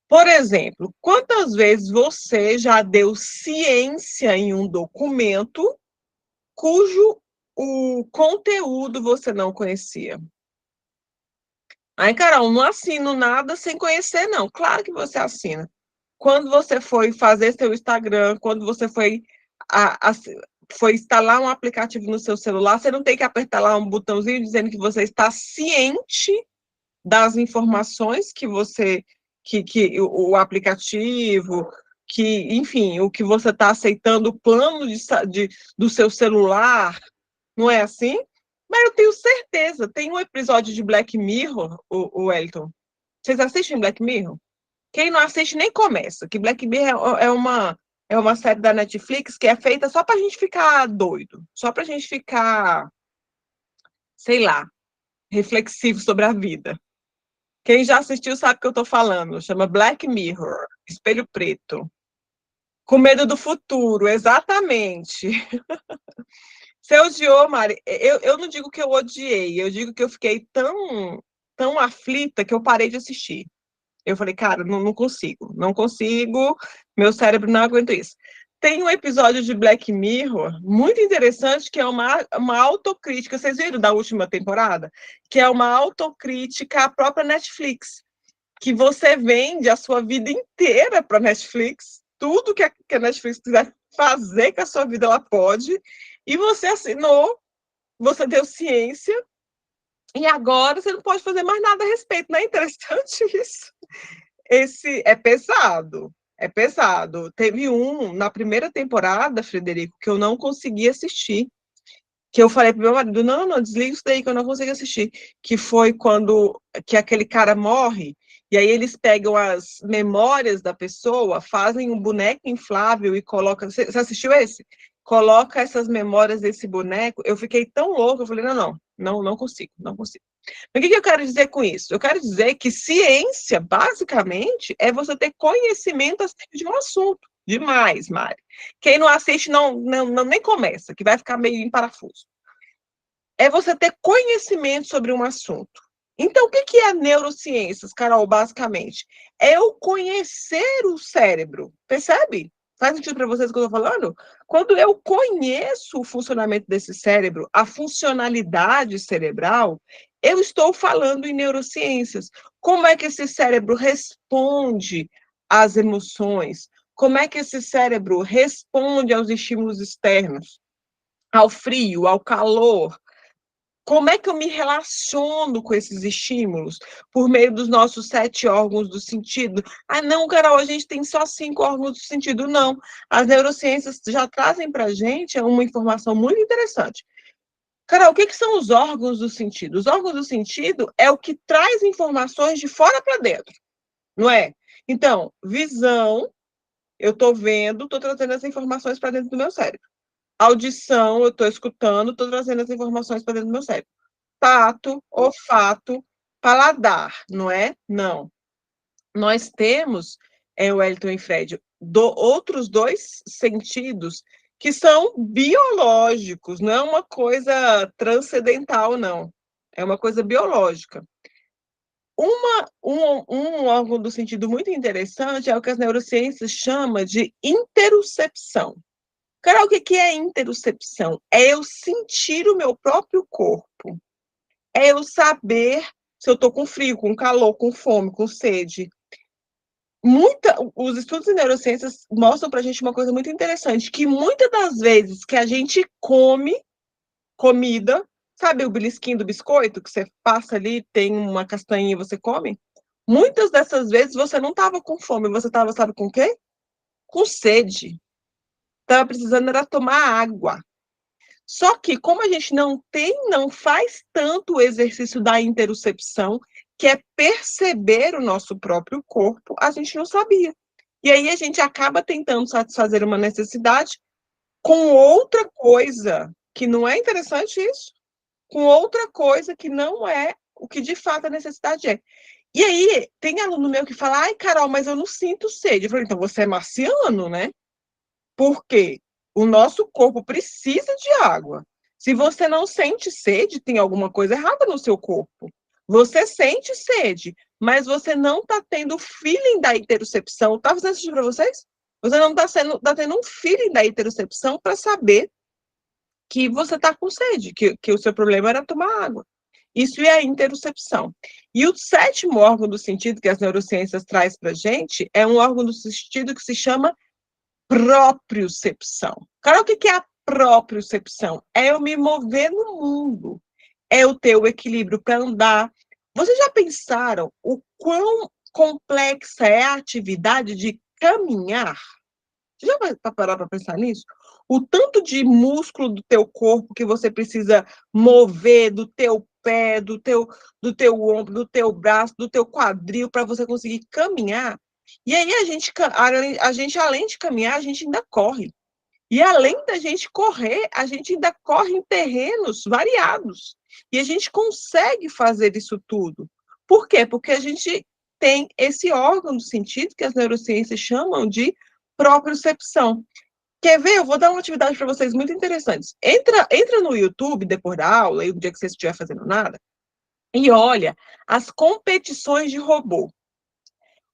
Por exemplo, quantas vezes você já deu ciência em um documento cujo o conteúdo você não conhecia? Aí, Carol, não assino nada sem conhecer, não. Claro que você assina. Quando você foi fazer seu Instagram, quando você foi instalar um aplicativo no seu celular, você não tem que apertar lá um botãozinho dizendo que você está ciente das informações que o aplicativo, enfim, o que você está aceitando, o plano do seu celular, não é assim? Mas eu tenho certeza, tem um episódio de Black Mirror, o Wellington. Vocês assistem Black Mirror? Quem não assiste nem começa, que Black Mirror é uma série da Netflix que é feita só pra gente ficar doido, só pra gente ficar, sei lá, reflexivo sobre a vida. Quem já assistiu sabe o que eu tô falando, chama Black Mirror, Espelho Preto. Com medo do futuro, exatamente. Você odiou, Mari? Eu não digo que eu odiei, eu digo que eu fiquei tão aflita que eu parei de assistir. Eu falei, cara, não consigo, não consigo, meu cérebro não aguenta isso. Tem um episódio de Black Mirror muito interessante, que é uma autocrítica, vocês viram da última temporada? Que é uma autocrítica à própria Netflix, que você vende a sua vida inteira para a Netflix, tudo que a Netflix quiser fazer com a sua vida, ela pode, e você assinou, você deu ciência, e agora você não pode fazer mais nada a respeito. Não é interessante isso? Esse é pesado, é pesado. Teve na primeira temporada, Frederico, que eu não consegui assistir, que eu falei pro meu marido, não, desliga isso daí que eu não consigo assistir, que foi quando que aquele cara morre, e aí eles pegam as memórias da pessoa, fazem um boneco inflável e colocam, você assistiu esse? Coloca essas memórias desse boneco, eu fiquei tão louca, eu falei, não consigo. O que eu quero dizer com isso? Eu quero dizer que ciência, basicamente, é você ter conhecimento acerca de um assunto. Demais, Mari. Quem não assiste, nem começa, que vai ficar meio em parafuso. É você ter conhecimento sobre um assunto. Então, o que é neurociências, Carol, basicamente? É eu conhecer o cérebro, percebe? Faz sentido para vocês o que eu estou falando? Quando eu conheço o funcionamento desse cérebro, a funcionalidade cerebral, eu estou falando em neurociências. Como é que esse cérebro responde às emoções? Como é que esse cérebro responde aos estímulos externos? Ao frio, ao calor, como é que eu me relaciono com esses estímulos? Por meio dos nossos 7 órgãos do sentido? Ah, não, Carol, a gente tem só 5 órgãos do sentido. Não. As neurociências já trazem para a gente uma informação muito interessante. Carol, o que são os órgãos do sentido? Os órgãos do sentido é o que traz informações de fora para dentro, não é? Então, visão, eu estou vendo, estou trazendo as informações para dentro do meu cérebro. Audição, eu estou escutando, estou trazendo as informações para dentro do meu cérebro. Tato, olfato, paladar, não é? Não. Nós temos, Wellington e Fred, outros 2 sentidos que são biológicos, não é uma coisa transcendental, não. É uma coisa biológica. Um órgão do sentido muito interessante é o que as neurociências chamam de interocepção. Carol, o que é interocepção? É eu sentir o meu próprio corpo. É eu saber se eu estou com frio, com calor, com fome, com sede. Os estudos em neurociências mostram para a gente uma coisa muito interessante, que muitas das vezes que a gente come comida, sabe o belisquinho do biscoito, que você passa ali, tem uma castanha e você come? Muitas dessas vezes você não estava com fome, você estava, sabe com o quê? Com sede. Estava precisando era tomar água. Só que, como a gente não faz tanto o exercício da interocepção, que é perceber o nosso próprio corpo, a gente não sabia. E aí a gente acaba tentando satisfazer uma necessidade com outra coisa, que não é interessante isso, com outra coisa que não é o que de fato a necessidade é. E aí, tem aluno meu que fala, ai, Carol, mas eu não sinto sede. Eu falei, então você é marciano, né? Porque o nosso corpo precisa de água. Se você não sente sede, tem alguma coisa errada no seu corpo. Você sente sede, mas você não está tendo o feeling da interocepção. Está fazendo sentido para vocês? Você não está tendo um feeling da interocepção para saber que você está com sede, que o seu problema era tomar água. Isso é a interocepção. E o 7º órgão do sentido que as neurociências traz para a gente é um órgão do sentido que se chama propriocepção. Cara, o que é a propriocepção? É eu me mover no mundo, é eu ter o equilíbrio para andar. Vocês já pensaram o quão complexa é a atividade de caminhar? Você já vai parar para pensar nisso? O tanto de músculo do teu corpo que você precisa mover, do teu pé, do teu ombro, do teu braço, do teu quadril, para você conseguir caminhar. E aí a gente, além de caminhar, a gente ainda corre. E além da gente correr, a gente ainda corre em terrenos variados. E a gente consegue fazer isso tudo. Por quê? Porque a gente tem esse órgão do sentido que as neurociências chamam de propriocepção. Quer ver? Eu vou dar uma atividade para vocês muito interessante. Entra no YouTube depois da aula, aí um dia que você estiver fazendo nada, e olha as competições de robô.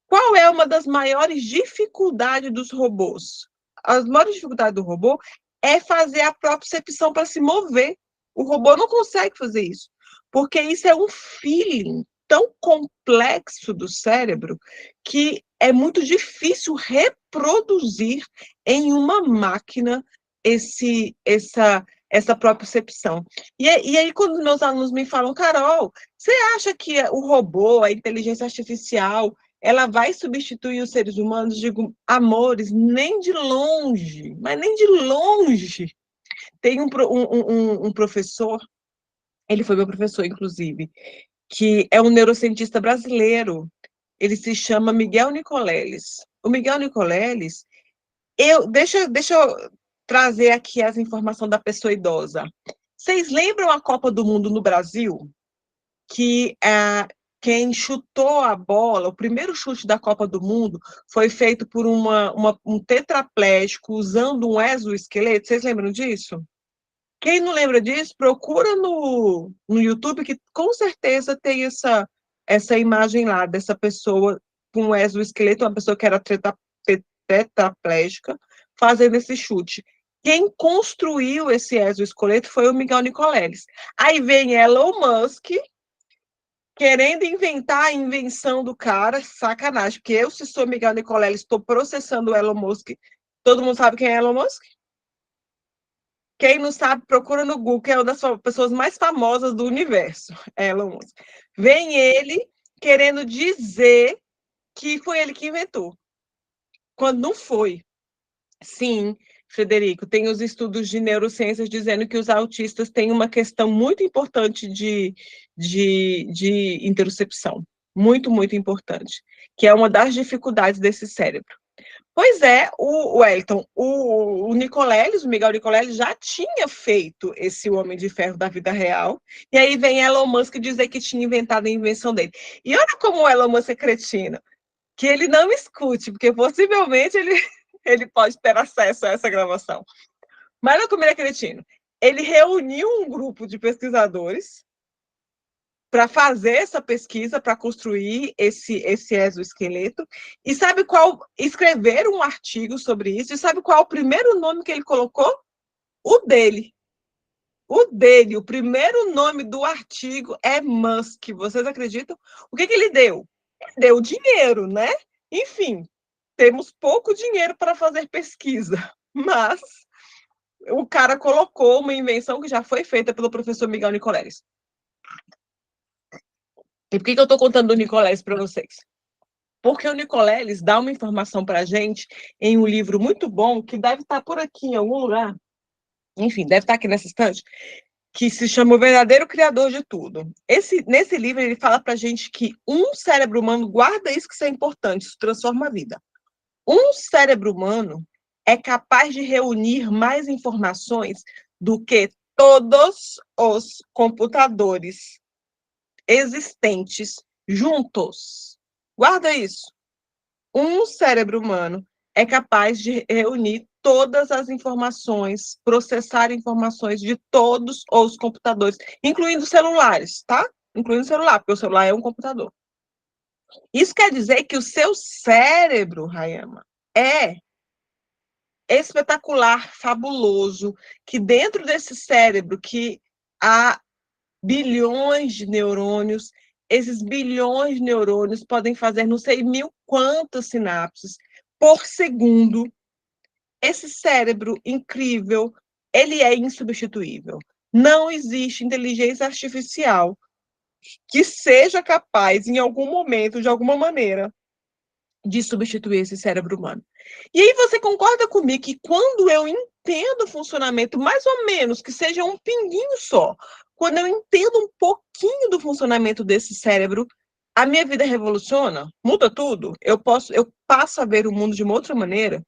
Qual é uma das maiores dificuldades dos robôs? A maior dificuldade do robô é fazer a propriocepção para se mover. O robô não consegue fazer isso, porque isso é um feeling tão complexo do cérebro que é muito difícil reproduzir em uma máquina essa propriocepção. E aí, quando meus alunos me falam, Carol, você acha que o robô, a inteligência artificial, ela vai substituir os seres humanos? Digo, amores, nem de longe, mas nem de longe. Tem um professor, ele foi meu professor, inclusive, que é um neurocientista brasileiro. Ele se chama Miguel Nicoleles. O Miguel Nicoleles, deixa eu trazer aqui as informações da pessoa idosa. Vocês lembram a Copa do Mundo no Brasil? que quem chutou a bola, o primeiro chute da Copa do Mundo, foi feito por um tetraplégico usando um exoesqueleto. Vocês lembram disso? Quem não lembra disso, procura no YouTube, que com certeza tem essa imagem lá dessa pessoa com um exoesqueleto, uma pessoa que era tetraplégica, fazendo esse chute. Quem construiu esse exoesqueleto foi o Miguel Nicoleles. Aí vem Elon Musk, querendo inventar a invenção do cara, sacanagem, porque eu, se sou Miguel Nicoleles, estou processando o Elon Musk. Todo mundo sabe quem é Elon Musk? Quem não sabe, procura no Google, que é uma das pessoas mais famosas do universo, Elon Musk. Vem ele querendo dizer que foi ele que inventou, quando não foi. Sim, Frederico, tem os estudos de neurociências dizendo que os autistas têm uma questão muito importante de interocepção, muito, muito importante, que é uma das dificuldades desse cérebro. Pois é, o Wellington, o Nicoleles, o Miguel Nicoleles, já tinha feito esse Homem de Ferro da vida real, e aí vem Elon Musk dizer que tinha inventado a invenção dele. E olha como o Elon Musk é cretino, que ele não escute, porque possivelmente ele pode ter acesso a essa gravação. Mas olha como ele é cretino. Ele reuniu um grupo de pesquisadores para fazer essa pesquisa, para construir esse exoesqueleto, e sabe qual? Escrever um artigo sobre isso, e sabe qual é o primeiro nome que ele colocou? O dele. O dele, o primeiro nome do artigo é Musk. Vocês acreditam? O que ele deu? Ele deu dinheiro, né? Enfim, temos pouco dinheiro para fazer pesquisa, mas o cara colocou uma invenção que já foi feita pelo professor Miguel Nicoleles. E por que eu estou contando do Nicoleles para vocês? Porque o Nicoleles dá uma informação para a gente em um livro muito bom, que deve estar por aqui em algum lugar, enfim, deve estar aqui nessa estante, que se chama O Verdadeiro Criador de Tudo. Nesse livro, ele fala para a gente que um cérebro humano, guarda isso que isso é importante, isso transforma a vida. Um cérebro humano é capaz de reunir mais informações do que todos os computadores existentes juntos. Guarda isso. Um cérebro humano é capaz de reunir todas as informações, processar informações de todos os computadores, incluindo celulares, tá? Incluindo o celular, porque o celular é um computador. Isso quer dizer que o seu cérebro, Rayama, é espetacular, fabuloso, que dentro desse cérebro que há bilhões de neurônios, esses bilhões de neurônios podem fazer não sei mil quantas sinapses por segundo. Esse cérebro incrível, ele é insubstituível. Não existe inteligência artificial que seja capaz, em algum momento, de alguma maneira, de substituir esse cérebro humano. E aí você concorda comigo que quando eu entendo o funcionamento, mais ou menos, que seja um pinguinho só, quando eu entendo um pouquinho do funcionamento desse cérebro, a minha vida revoluciona, muda tudo, eu passo a ver o mundo de uma outra maneira.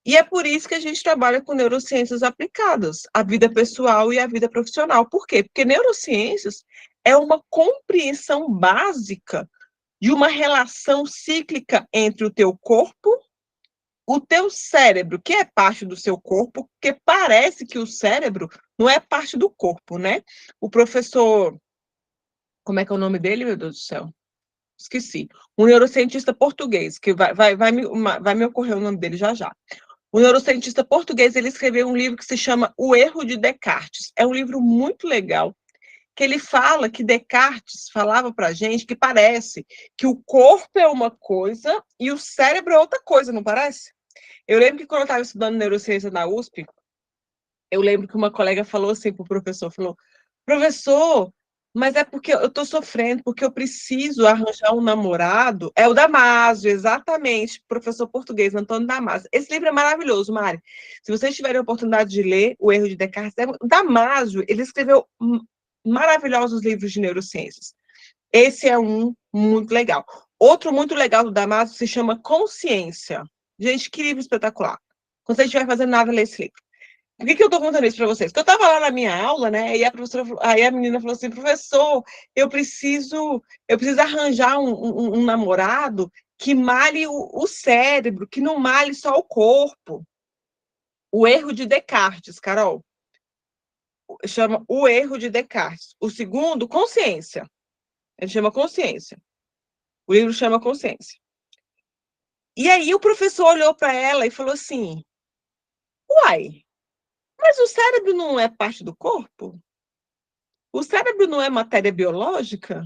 E é por isso que a gente trabalha com neurociências aplicadas, a vida pessoal e a vida profissional. Por quê? Porque neurociências é uma compreensão básica de uma relação cíclica entre o teu corpo, o teu cérebro, que é parte do seu corpo, porque parece que o cérebro não é parte do corpo, né? O professor, como é que é o nome dele, meu Deus do céu? Esqueci. Um neurocientista português, que vai me ocorrer o nome dele já já. O neurocientista português, ele escreveu um livro que se chama O Erro de Descartes. É um livro muito legal, que ele fala que Descartes falava para a gente que parece que o corpo é uma coisa e o cérebro é outra coisa, não parece? Eu lembro que quando eu estava estudando neurociência na USP, eu lembro que uma colega falou assim para o professor, falou, professor, mas é porque eu estou sofrendo, porque eu preciso arranjar um namorado. É o Damásio, exatamente, professor português, Antônio Damásio. Esse livro é maravilhoso, Mari. Se vocês tiverem a oportunidade de ler O Erro de Descartes, Damásio, ele escreveu maravilhosos livros de neurociências. Esse é um muito legal. Outro muito legal do Damásio se chama Consciência. Gente, que livro espetacular. Quando você estiver fazendo nada, lê esse livro. Por que eu estou contando isso para vocês? Porque eu estava lá na minha aula, né? E aí a menina falou assim, professor, eu preciso arranjar um namorado que malhe o cérebro, que não malhe só o corpo. O erro de Descartes, Carol. Chama o erro de Descartes. O segundo, consciência. Ele chama consciência. O livro chama consciência. E aí o professor olhou para ela e falou assim, uai, mas o cérebro não é parte do corpo? O cérebro não é matéria biológica?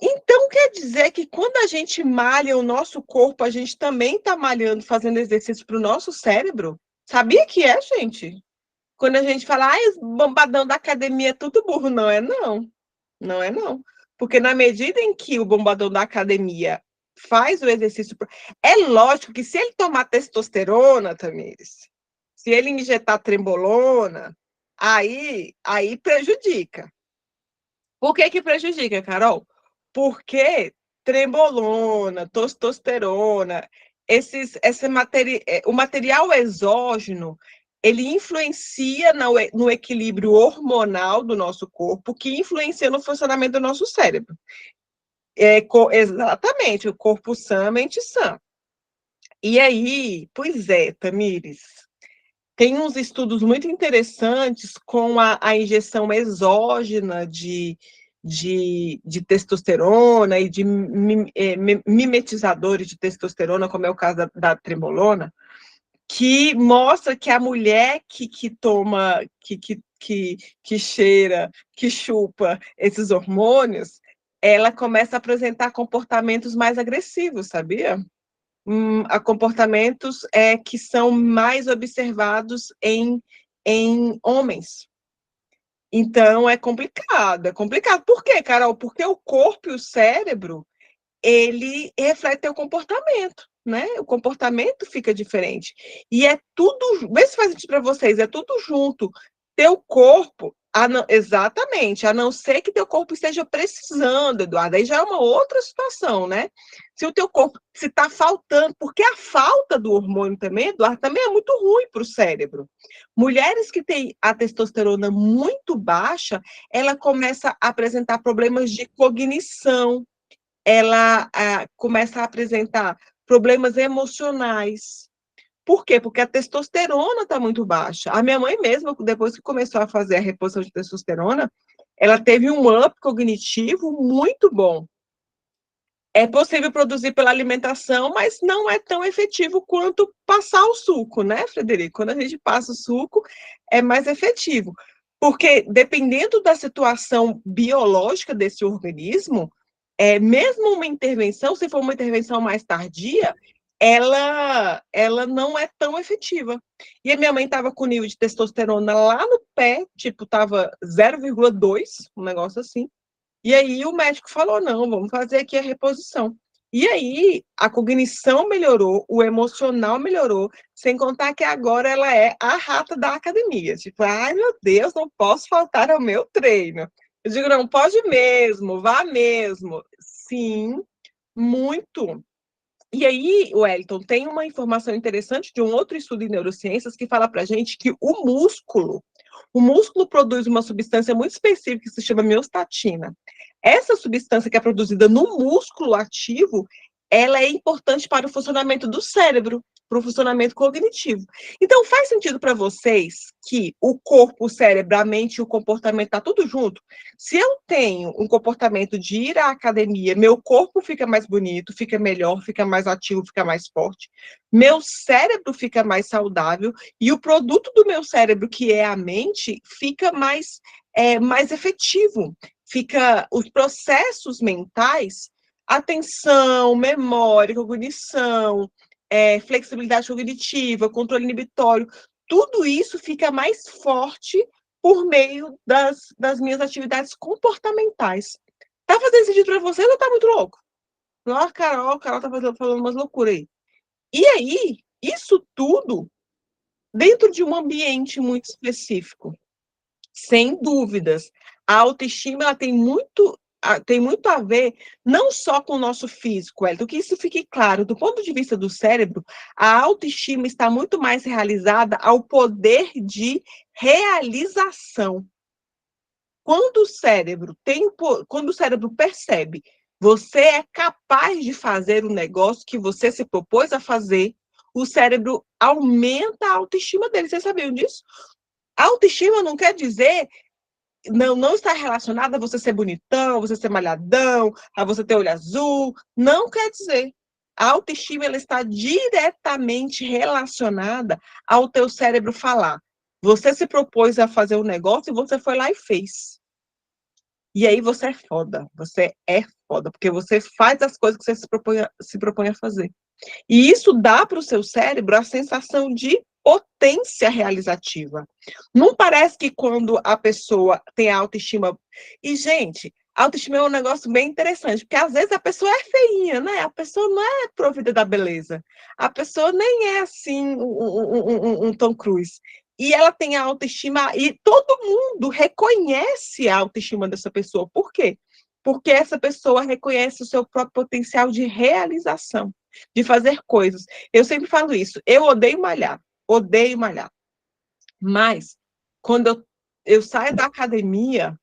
Então quer dizer que quando a gente malha o nosso corpo, a gente também está malhando, fazendo exercício para o nosso cérebro? Sabia que é, gente? Quando a gente fala, bombadão da academia é tudo burro, não é não. Não é não. Porque na medida em que o bombadão da academia faz o exercício... É lógico que se ele tomar testosterona, Tamires, se ele injetar trembolona, aí prejudica. Por que prejudica, Carol? Porque trembolona, testosterona, o material exógeno, ele influencia no equilíbrio hormonal do nosso corpo, que influencia no funcionamento do nosso cérebro. Exatamente, o corpo sã, mente sã. E aí, pois é, Tamires, tem uns estudos muito interessantes com a injeção exógena de testosterona e de mimetizadores de testosterona, como é o caso da trembolona, que mostra que a mulher que toma, que cheira, que chupa esses hormônios, ela começa a apresentar comportamentos mais agressivos, sabia? A comportamentos que são mais observados em homens. Então, é complicado, é complicado. Por quê, Carol? Porque o corpo e o cérebro, ele reflete o comportamento, né? O comportamento fica diferente. E é tudo, vê se faz sentido para vocês, é tudo junto. Teu corpo, exatamente, a não ser que teu corpo esteja precisando, Eduardo, aí já é uma outra situação, né? Se o teu corpo, se está faltando, porque a falta do hormônio também, Eduardo, também é muito ruim para o cérebro. Mulheres que têm a testosterona muito baixa, ela começa a apresentar problemas de cognição, ela começa a apresentar problemas emocionais. Por quê? Porque a testosterona está muito baixa. A minha mãe mesma, depois que começou a fazer a reposição de testosterona, ela teve um up cognitivo muito bom. É possível produzir pela alimentação, mas não é tão efetivo quanto passar o suco, né, Frederico? Quando a gente passa o suco, é mais efetivo. Porque, dependendo da situação biológica desse organismo, mesmo uma intervenção, se for uma intervenção mais tardia, ela não é tão efetiva. E a minha mãe estava com nível de testosterona lá no pé, tipo, estava 0,2, um negócio assim. E aí o médico falou, não, vamos fazer aqui a reposição. E aí a cognição melhorou, o emocional melhorou, sem contar que agora ela é a rata da academia. Tipo, ai meu Deus, não posso faltar ao meu treino. Eu digo, não, pode mesmo, vá mesmo. Sim, muito. E aí, Wellington, tem uma informação interessante de um outro estudo em neurociências que fala para a gente que o músculo produz uma substância muito específica que se chama miostatina. Essa substância que é produzida no músculo ativo, ela é importante para o funcionamento do cérebro, para o funcionamento cognitivo. Então, faz sentido para vocês que o corpo, o cérebro, a mente e o comportamento está tudo junto? Se eu tenho um comportamento de ir à academia, meu corpo fica mais bonito, fica melhor, fica mais ativo, fica mais forte, meu cérebro fica mais saudável e o produto do meu cérebro, que é a mente, fica mais efetivo. Fica os processos mentais, atenção, memória, cognição, flexibilidade cognitiva, controle inibitório, tudo isso fica mais forte por meio das minhas atividades comportamentais. Tá fazendo sentido para você ou tá muito louco? Nossa, Carol tá falando umas loucuras aí. E aí, isso tudo dentro de um ambiente muito específico. Sem dúvidas. A autoestima ela tem muito tem muito a ver não só com o nosso físico, Wellington, que isso fique claro. Do ponto de vista do cérebro, a autoestima está muito mais realizada ao poder de realização. Quando o cérebro percebe você é capaz de fazer o negócio que você se propôs a fazer, o cérebro aumenta a autoestima dele. Vocês sabiam disso? A autoestima não quer dizer, não está relacionada a você ser bonitão, você ser malhadão, a você ter olho azul. Não quer dizer. A autoestima ela está diretamente relacionada ao teu cérebro falar. Você se propôs a fazer um negócio e você foi lá e fez. E aí você é foda, porque você faz as coisas que você se propõe a fazer. E isso dá para o seu cérebro a sensação de potência realizativa. Não parece que quando a pessoa tem autoestima... E, gente, autoestima é um negócio bem interessante, porque às vezes a pessoa é feinha, né? A pessoa não é provida da beleza. A pessoa nem é assim um Tom Cruise. E ela tem a autoestima, e todo mundo reconhece a autoestima dessa pessoa. Por quê? Porque essa pessoa reconhece o seu próprio potencial de realização, de fazer coisas. Eu sempre falo isso, eu odeio malhar. Mas, quando eu saio da academia,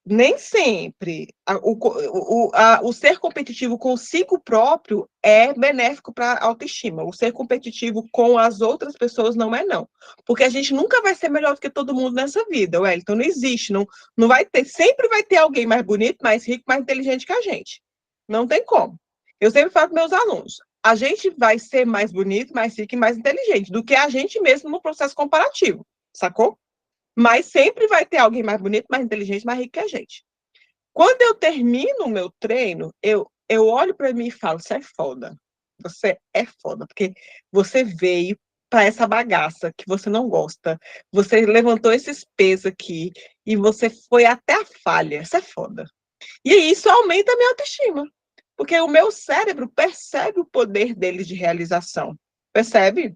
nem sempre o ser competitivo consigo próprio é benéfico para a autoestima. O ser competitivo com as outras pessoas não é, não. Porque a gente nunca vai ser melhor do que todo mundo nessa vida, Wellington. Não existe. Não vai ter, sempre vai ter alguém mais bonito, mais rico, mais inteligente que a gente. Não tem como. Eu sempre falo para meus alunos, a gente vai ser mais bonito, mais rico e mais inteligente do que a gente mesmo no processo comparativo, sacou? Mas sempre vai ter alguém mais bonito, mais inteligente, mais rico que a gente. Quando eu termino o meu treino, eu olho para mim e falo, você é foda. Você é foda, porque você veio para essa bagaça que você não gosta. Você levantou esses pesos aqui e você foi até a falha. Você é foda. E isso aumenta a minha autoestima. Porque o meu cérebro percebe o poder dele de realização. Percebe?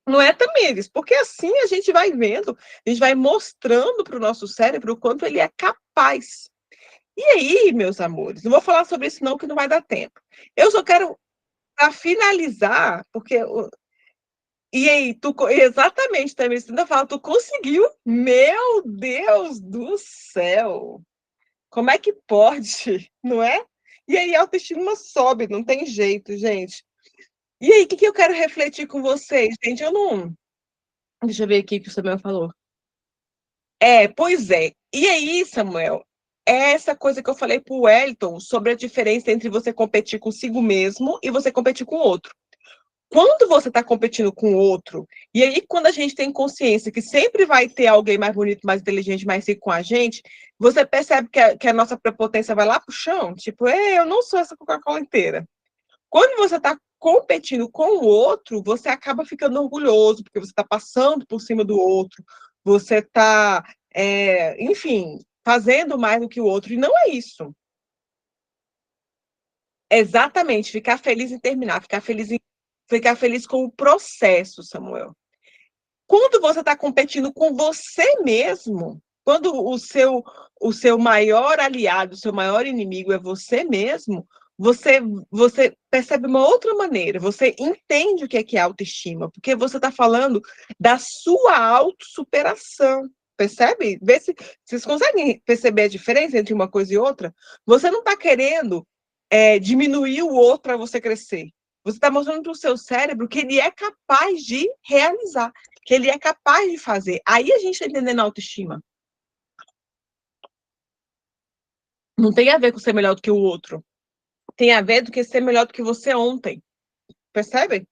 Não é, Tamires? Porque assim a gente vai vendo, a gente vai mostrando para o nosso cérebro o quanto ele é capaz. E aí, meus amores, não vou falar sobre isso não, que não vai dar tempo. Eu só quero, para finalizar, porque... E aí, exatamente, Tamires, ainda fala, tu conseguiu? Meu Deus do céu! Como é que pode, não é? E aí a autoestima sobe, não tem jeito, gente. E aí, o que eu quero refletir com vocês, gente? Eu não... Deixa eu ver aqui o que o Samuel falou. Pois é. E aí, Samuel, é essa coisa que eu falei para o Wellington sobre a diferença entre você competir consigo mesmo e você competir com o outro. Quando você está competindo com o outro, e aí quando a gente tem consciência que sempre vai ter alguém mais bonito, mais inteligente, mais rico com a gente, você percebe que a nossa prepotência vai lá para o chão, tipo, eu não sou essa Coca-Cola inteira. Quando você está competindo com o outro, você acaba ficando orgulhoso, porque você está passando por cima do outro, você está, enfim, fazendo mais do que o outro, e não é isso. Exatamente, ficar feliz em terminar, ficar feliz com o processo, Samuel. Quando você está competindo com você mesmo, quando o seu maior aliado, o seu maior inimigo é você mesmo, você percebe uma outra maneira, você entende o que é autoestima, porque você está falando da sua autossuperação, percebe? Vê se vocês conseguem perceber a diferença entre uma coisa e outra. Você não está querendo diminuir o outro para você crescer. Você está mostrando para o seu cérebro que ele é capaz de realizar, que ele é capaz de fazer. Aí a gente está entendendo a autoestima. Não tem a ver com ser melhor do que o outro. Tem a ver do que ser melhor do que você ontem. Percebe?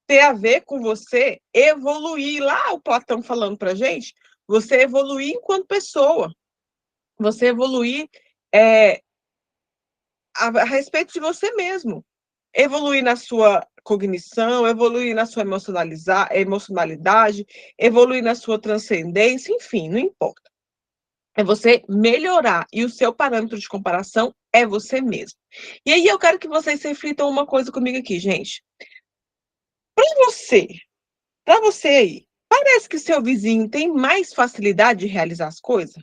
Tem a ver com você evoluir. Lá o Platão falando para a gente, você evoluir enquanto pessoa. Você evoluir a respeito de você mesmo. Evoluir na sua cognição, evoluir na sua emocionalidade, evoluir na sua transcendência, enfim, não importa. É você melhorar, e o seu parâmetro de comparação é você mesmo. E aí eu quero que vocês reflitam uma coisa comigo aqui, gente. Para você aí, parece que seu vizinho tem mais facilidade de realizar as coisas?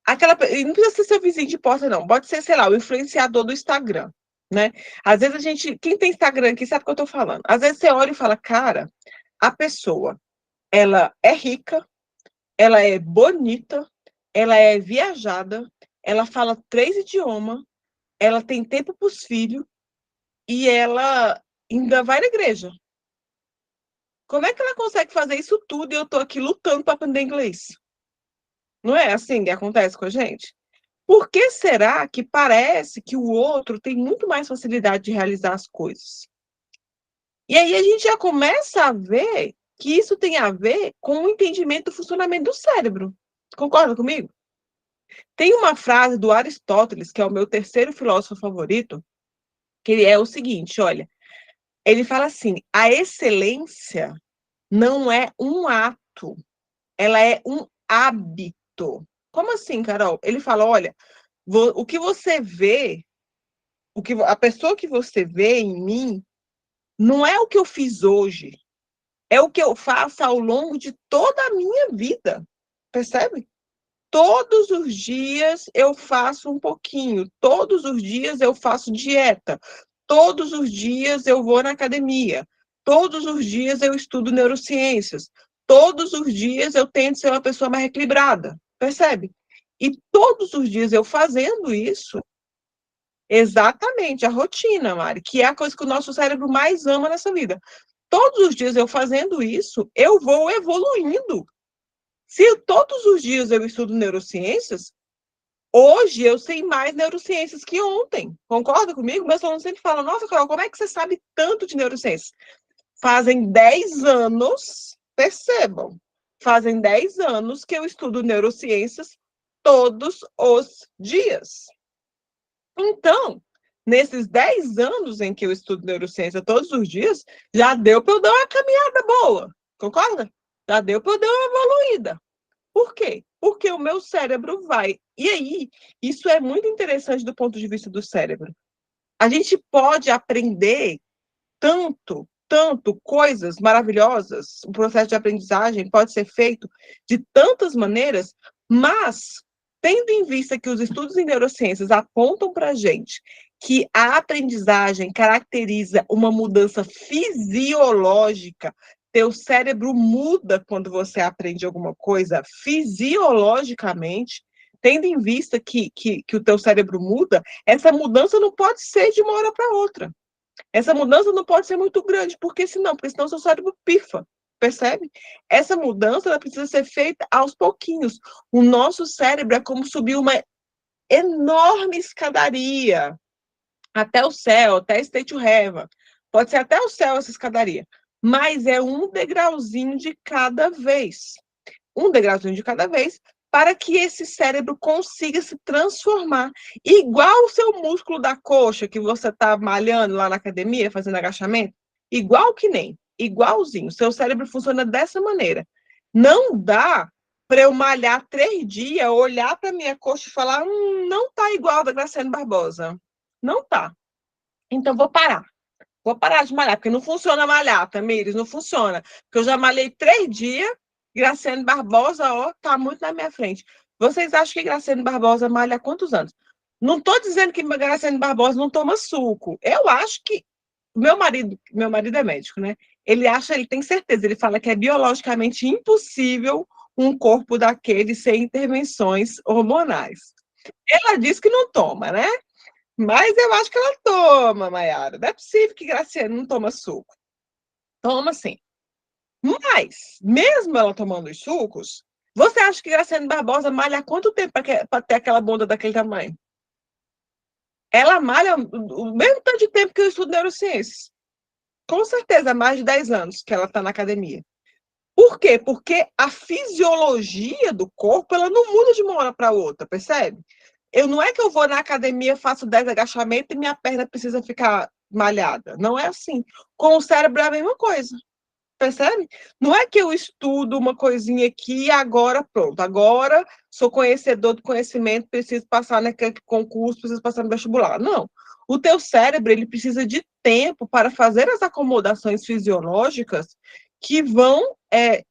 E não precisa ser seu vizinho de porta, não. Pode ser, sei lá, o influenciador do Instagram, né? Às vezes a gente, quem tem Instagram aqui sabe o que eu tô falando. Às vezes você olha e fala, cara, a pessoa, ela é rica, ela é bonita, ela é viajada, ela fala 3 idiomas, ela tem tempo para os filhos e ela ainda vai na igreja. Como é que ela consegue fazer isso tudo e eu tô aqui lutando para aprender inglês? Não é assim que acontece com a gente? Por que será que parece que o outro tem muito mais facilidade de realizar as coisas? E aí a gente já começa a ver que isso tem a ver com o entendimento do funcionamento do cérebro. Concorda comigo? Tem uma frase do Aristóteles, que é o meu terceiro filósofo favorito, que é o seguinte, olha, ele fala assim, a excelência não é um ato, ela é um hábito. Como assim, Carol? Ele fala, olha, o que você vê, a pessoa que você vê em mim, não é o que eu fiz hoje, é o que eu faço ao longo de toda a minha vida, percebe? Todos os dias eu faço um pouquinho, todos os dias eu faço dieta, todos os dias eu vou na academia, todos os dias eu estudo neurociências, todos os dias eu tento ser uma pessoa mais equilibrada, percebe? E todos os dias eu fazendo isso, exatamente, a rotina, Mari, que é a coisa que o nosso cérebro mais ama nessa vida. Todos os dias eu fazendo isso, eu vou evoluindo. Se todos os dias eu estudo neurociências, hoje eu sei mais neurociências que ontem. Concorda comigo? Meus alunos sempre falam, nossa, Carol, como é que você sabe tanto de neurociências? Fazem 10 anos, percebam, fazem 10 anos que eu estudo neurociências todos os dias. Então, nesses 10 anos em que eu estudo neurociência todos os dias, já deu para eu dar uma caminhada boa, concorda? Já deu para eu dar uma evoluída. Por quê? Porque o meu cérebro vai. E aí, isso é muito interessante do ponto de vista do cérebro. A gente pode aprender tanto coisas maravilhosas, o processo de aprendizagem pode ser feito de tantas maneiras, mas, tendo em vista que os estudos em neurociências apontam para a gente que a aprendizagem caracteriza uma mudança fisiológica, teu cérebro muda quando você aprende alguma coisa fisiologicamente, tendo em vista que o teu cérebro muda, essa mudança não pode ser de uma hora para outra. Essa mudança não pode ser muito grande, porque senão seu cérebro pifa, percebe? Essa mudança ela precisa ser feita aos pouquinhos. O nosso cérebro é como subir uma enorme escadaria até o céu, até state to heaven. Pode ser até o céu essa escadaria, mas é um degrauzinho de cada vez. Um degrauzinho de cada vez, para que esse cérebro consiga se transformar. Igual o seu músculo da coxa, que você está malhando lá na academia, fazendo agachamento, igual que nem, igualzinho. O seu cérebro funciona dessa maneira. Não dá para eu malhar 3 dias, olhar para minha coxa e falar, não tá igual a da Graciane Barbosa. Não tá. Então, vou parar. Vou parar de malhar, porque não funciona malhar, Tamires, não funciona. Porque eu já malhei 3 dias, Graciane Barbosa, ó, tá muito na minha frente. Vocês acham que Graciane Barbosa malha há quantos anos? Não estou dizendo que Graciane Barbosa não toma suco. Eu acho que meu marido é médico, né? Ele tem certeza, ele fala que é biologicamente impossível um corpo daquele sem intervenções hormonais. Ela diz que não toma, né? Mas eu acho que ela toma, Mayara. Não é possível que Graciane não toma suco. Toma sim. Mas, mesmo ela tomando os sucos, você acha que Graciane Barbosa malha há quanto tempo para ter aquela bunda daquele tamanho? Ela malha o mesmo tanto de tempo que eu estudo neurociências. Com certeza, mais de 10 anos que ela está na academia. Por quê? Porque a fisiologia do corpo ela não muda de uma hora para outra, percebe? Não é que eu vou na academia, faço 10 agachamentos e minha perna precisa ficar malhada. Não é assim. Com o cérebro é a mesma coisa. Percebe? Não é que eu estudo uma coisinha aqui e agora pronto. Agora sou conhecedor do conhecimento, preciso passar naquele concurso, preciso passar no vestibular. Não. O teu cérebro ele precisa de tempo para fazer as acomodações fisiológicas que vão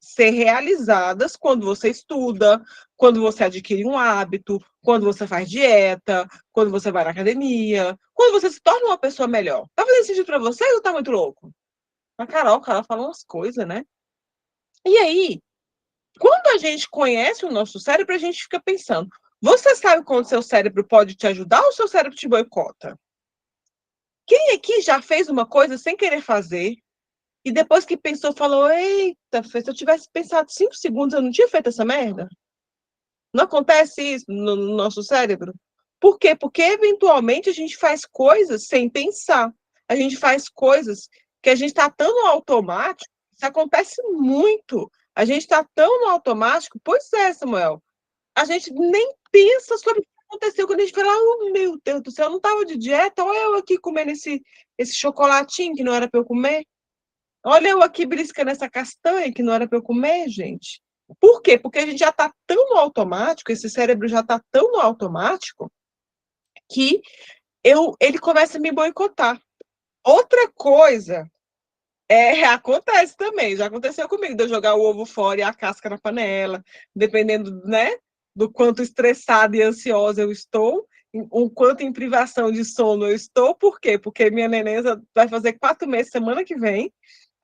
ser realizadas quando você estuda, quando você adquire um hábito, quando você faz dieta, quando você vai na academia, quando você se torna uma pessoa melhor. Tá fazendo sentido pra você ou tá muito louco? A Carol fala umas coisas, né? E aí, quando a gente conhece o nosso cérebro, a gente fica pensando, você sabe quando seu cérebro pode te ajudar ou seu cérebro te boicota? Quem aqui já fez uma coisa sem querer fazer e depois que pensou, falou, eita, se eu tivesse pensado 5 segundos, eu não tinha feito essa merda? Não acontece isso no nosso cérebro? Por quê? Porque, eventualmente, a gente faz coisas sem pensar. A gente faz coisas que a gente está tão no automático, isso acontece muito. A gente está tão no automático, pois é, Samuel, a gente nem pensa sobre o que aconteceu quando a gente fala, oh, meu Deus do céu, eu não estava de dieta, olha eu aqui comendo esse chocolatinho que não era para eu comer. Olha eu aqui beliscando essa castanha que não era para eu comer, gente. Por quê? Porque a gente já está tão no automático, esse cérebro já está tão no automático, que ele começa a me boicotar. Outra coisa acontece também, já aconteceu comigo, de eu jogar o ovo fora e a casca na panela, dependendo, né, do quanto estressada e ansiosa eu estou, o quanto em privação de sono eu estou. Por quê? Porque minha nenenza vai fazer 4 meses semana que vem.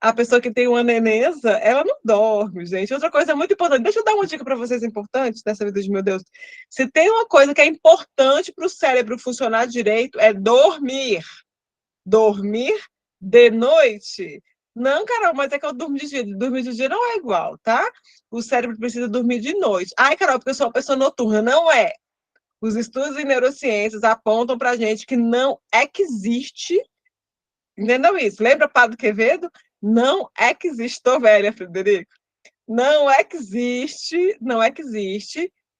A pessoa que tem uma nenenza, ela não dorme, gente. Outra coisa muito importante, deixa eu dar uma dica para vocês importante dessa vida de meu Deus. Se tem uma coisa que é importante para o cérebro funcionar direito, é dormir. Dormir de noite. Não, Carol, mas é que eu durmo de dia. Dormir de dia não é igual, tá? O cérebro precisa dormir de noite. Ai, Carol, porque eu sou uma pessoa noturna. Não é. Os estudos em neurociências apontam pra gente que não é que existe. Entendeu isso? Lembra Padre Quevedo? Não é que existe. Estou velha, Frederico. Não é que existe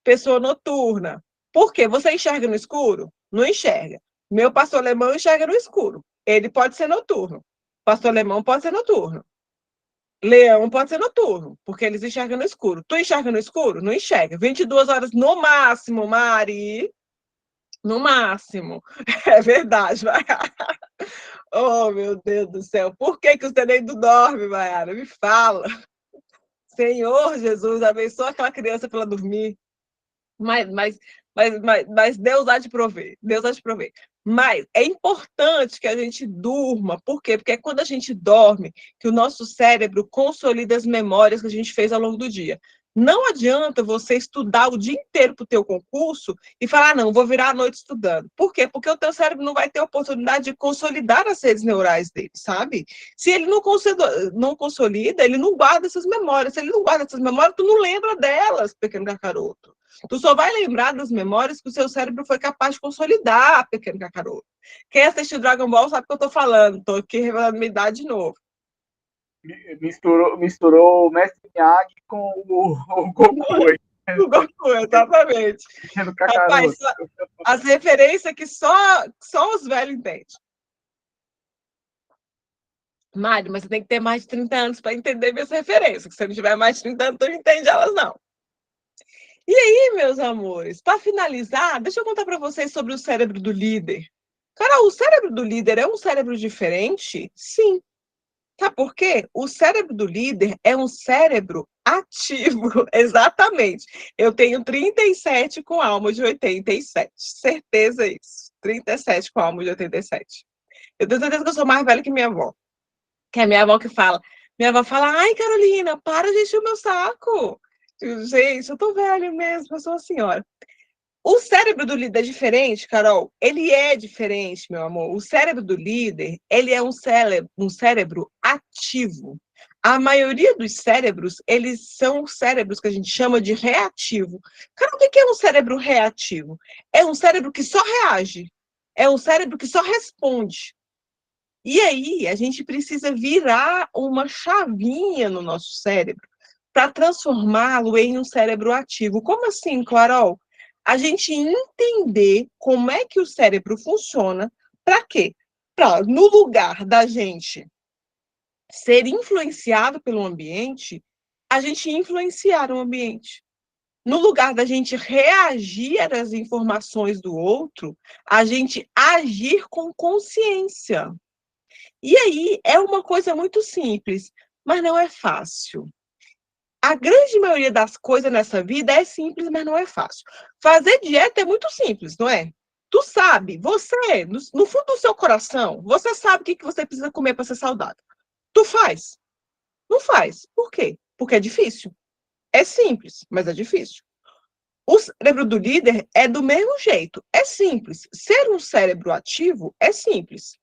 pessoa noturna. Por quê? Você enxerga no escuro? Não enxerga. Meu pastor alemão enxerga no escuro. Ele pode ser noturno. Pastor alemão pode ser noturno. Leão pode ser noturno, porque eles enxergam no escuro. Tu enxerga no escuro? Não enxerga. 22 horas no máximo, Mari. No máximo. É verdade, Maiara. Oh, meu Deus do céu. Por que você nem dorme, Maiara? Me fala. Senhor Jesus, abençoa aquela criança para ela dormir. Mas Deus há de prover. Deus há de prover. Mas é importante que a gente durma. Por quê? Porque é quando a gente dorme que o nosso cérebro consolida as memórias que a gente fez ao longo do dia. Não adianta você estudar o dia inteiro para o teu concurso e falar, não, vou virar a noite estudando. Por quê? Porque o teu cérebro não vai ter a oportunidade de consolidar as redes neurais dele, sabe? Se ele não consolida, ele não guarda essas memórias. Se ele não guarda essas memórias, tu não lembra delas, pequeno cacaroto. Tu só vai lembrar das memórias que o seu cérebro foi capaz de consolidar, pequeno cacaroto. Quem assistiu Dragon Ball sabe o que eu tô falando. Tô aqui revelando minha idade de novo. Misturou o Mestre Miyagi com o Goku. O Goku, exatamente. Rapaz, as referências que só os velhos entendem. Mário, mas você tem que ter mais de 30 anos para entender minhas referências. Se você não tiver mais de 30 anos, tu não entende elas, não. E aí, meus amores, para finalizar, deixa eu contar para vocês sobre o cérebro do líder. Cara, o cérebro do líder é um cérebro diferente? Sim. Sabe por quê? O cérebro do líder é um cérebro ativo, exatamente. Eu tenho 37 com alma de 87. Certeza isso. 37 com alma de 87. Eu tenho certeza que eu sou mais velha que minha avó. Que é minha avó que fala. Minha avó fala, ai, Carolina, para de encher o meu saco. Gente, eu tô velha mesmo, eu sou uma senhora. O cérebro do líder é diferente, Carol? Ele é diferente, meu amor. O cérebro do líder, ele é um cérebro ativo. A maioria dos cérebros, eles são cérebros que a gente chama de reativo. Cara, o que é um cérebro reativo? É um cérebro que só reage. É um cérebro que só responde. E aí, a gente precisa virar uma chavinha no nosso cérebro para transformá-lo em um cérebro ativo. Como assim, Carol? A gente entender como é que o cérebro funciona, para quê? Para, no lugar da gente ser influenciado pelo ambiente, a gente influenciar o ambiente. No lugar da gente reagir às informações do outro, a gente agir com consciência. E aí é uma coisa muito simples. mas não é fácil. A grande maioria das coisas nessa vida é simples, mas não é fácil. Fazer dieta é muito simples, não é? Tu sabe, você, no fundo do seu coração, você sabe o que você precisa comer para ser saudável. Tu faz? Não faz. Por quê? Porque é difícil. É simples, mas é difícil. O cérebro do líder é do mesmo jeito. É simples. Ser um cérebro ativo é simples,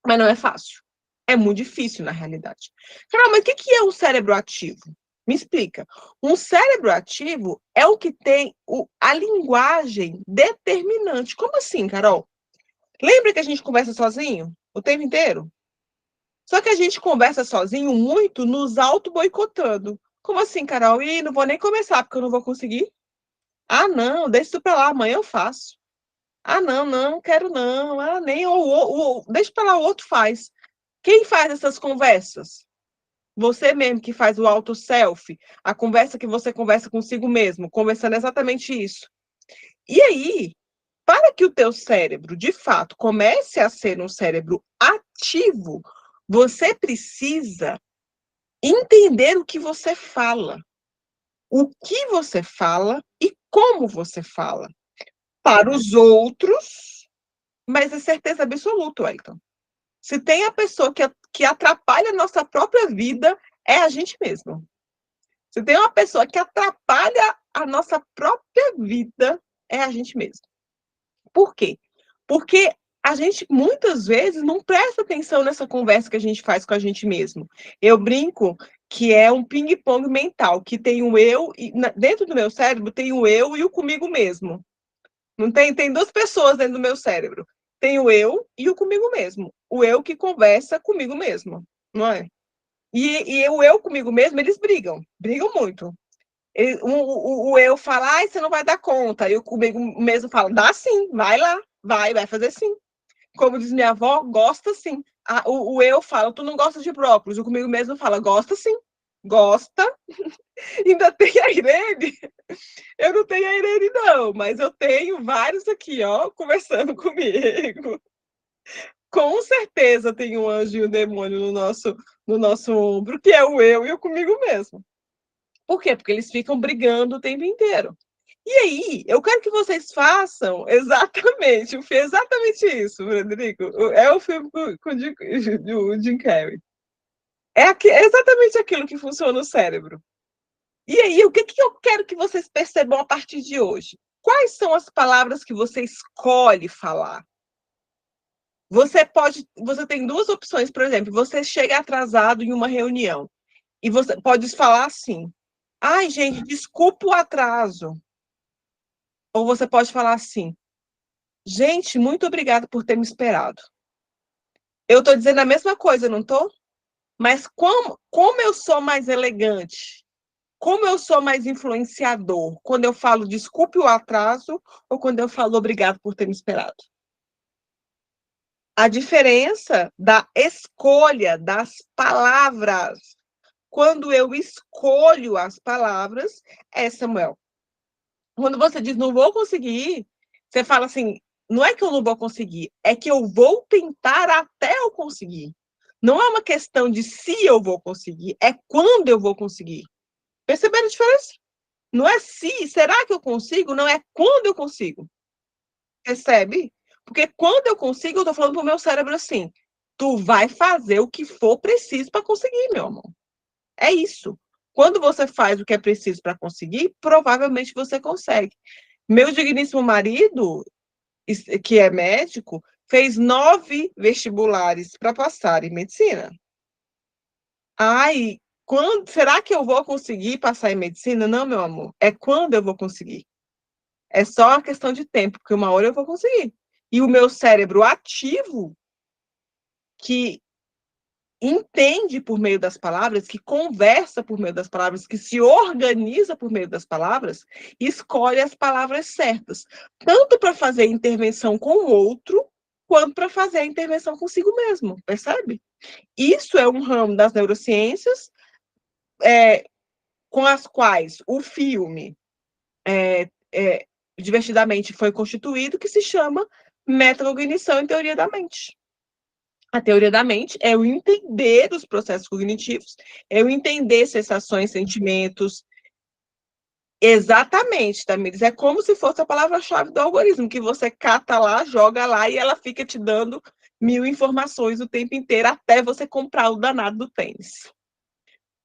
mas não é fácil. É muito difícil, na realidade. Carol, mas o que é um cérebro ativo? Me explica. Um cérebro ativo é o que tem a linguagem determinante. Como assim, Carol? Lembra que a gente conversa sozinho o tempo inteiro? Só que a gente conversa sozinho muito nos auto-boicotando. Como assim, Carol? Ih, não vou nem começar, porque eu não vou conseguir. Ah, não, deixa isso pra lá, amanhã eu faço. Ah, não, não, quero não. Ah, nem deixa pra lá, o outro faz. Quem faz essas conversas? Você mesmo que faz o auto-self, a conversa que você conversa consigo mesmo, conversando exatamente isso. E aí, para que o teu cérebro, de fato, comece a ser um cérebro ativo, você precisa entender o que você fala. O que você fala e como você fala. Para os outros, mas é certeza absoluta, Wellington. Se tem a pessoa que atrapalha a nossa própria vida, é a gente mesmo. Se tem uma pessoa que atrapalha a nossa própria vida, é a gente mesmo. Por quê? Porque a gente muitas vezes não presta atenção nessa conversa que a gente faz com a gente mesmo. Eu brinco que é um ping-pong mental, que tem o eu, e dentro do meu cérebro tem o eu e o comigo mesmo. Não tem? Tem duas pessoas dentro do meu cérebro. Tem o eu e o comigo mesmo. O eu que conversa comigo mesmo, não é? E o eu comigo mesmo, eles brigam muito. O eu fala, ai, você não vai dar conta. E o comigo mesmo fala, dá sim, vai lá, vai fazer sim. Como diz minha avó, gosta sim. O eu fala, tu não gosta de brócolis. O comigo mesmo fala, gosta sim. Gosta. Ainda tem a Irene. Eu não tenho a Irene, não, mas eu tenho vários aqui, ó, conversando comigo. Com certeza tem um anjo e um demônio no nosso ombro, que é o eu e o comigo mesmo. Por quê? Porque eles ficam brigando o tempo inteiro. E aí, eu quero que vocês façam exatamente isso, Frederico. É o filme com o Jim Carrey. É exatamente aquilo que funciona no cérebro. E aí, o que eu quero que vocês percebam a partir de hoje? Quais são as palavras que você escolhe falar? Você tem duas opções, por exemplo, você chega atrasado em uma reunião e você pode falar assim: "Ai, gente, desculpa o atraso". Ou você pode falar assim: "Gente, muito obrigada por ter me esperado". Eu estou dizendo a mesma coisa, não estou? Mas como eu sou mais elegante, como eu sou mais influenciador, quando eu falo desculpe o atraso ou quando eu falo obrigado por ter me esperado? A diferença da escolha das palavras. Quando eu escolho as palavras, Samuel. Quando você diz não vou conseguir, você fala assim, não é que eu não vou conseguir, é que eu vou tentar até eu conseguir. Não é uma questão de se eu vou conseguir, é quando eu vou conseguir. Perceberam a diferença? Não é se, será que eu consigo? Não é quando eu consigo. Percebe? Porque quando eu consigo, eu tô falando pro meu cérebro assim, tu vai fazer o que for preciso para conseguir, meu amor. É isso. Quando você faz o que é preciso para conseguir, provavelmente você consegue. Meu digníssimo marido, que é médico, fez 9 vestibulares para passar em medicina. Ai, será que eu vou conseguir passar em medicina? Não, meu amor. É quando eu vou conseguir. É só uma questão de tempo, porque uma hora eu vou conseguir. E o meu cérebro ativo, que entende por meio das palavras, que conversa por meio das palavras, que se organiza por meio das palavras, escolhe as palavras certas, tanto para fazer intervenção com o outro, quanto para fazer a intervenção consigo mesmo, percebe? Isso é um ramo das neurociências com as quais o filme Divertidamente foi constituído, que se chama metacognição em teoria da mente. A teoria da mente é eu entender os processos cognitivos, é eu entender sensações, sentimentos. Exatamente, Tamires. É como se fosse a palavra-chave do algoritmo, que você cata lá, joga lá e ela fica te dando 1000 informações o tempo inteiro até você comprar o danado do tênis.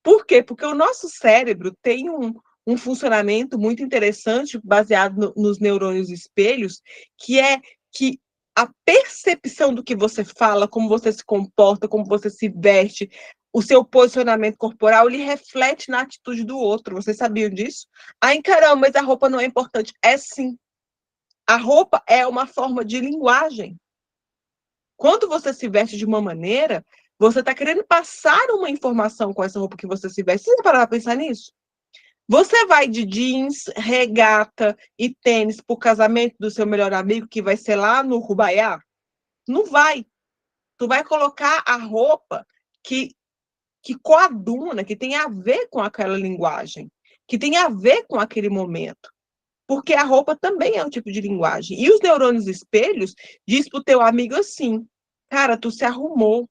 Por quê? Porque o nosso cérebro tem um funcionamento muito interessante, baseado nos neurônios espelhos, que é que a percepção do que você fala, como você se comporta, como você se veste, o seu posicionamento corporal, ele reflete na atitude do outro. Vocês sabiam disso? Ai, caramba, mas a roupa não é importante. É sim. A roupa é uma forma de linguagem. Quando você se veste de uma maneira, você está querendo passar uma informação com essa roupa que você se veste. Você já parou para pensar nisso? Você vai de jeans, regata e tênis para o casamento do seu melhor amigo, que vai ser lá no Rubaiá? Não vai. Tu vai colocar a roupa que coaduna, que tem a ver com aquela linguagem, que tem a ver com aquele momento. Porque a roupa também é um tipo de linguagem. E os neurônios espelhos diz pro teu amigo assim: cara, tu se arrumou,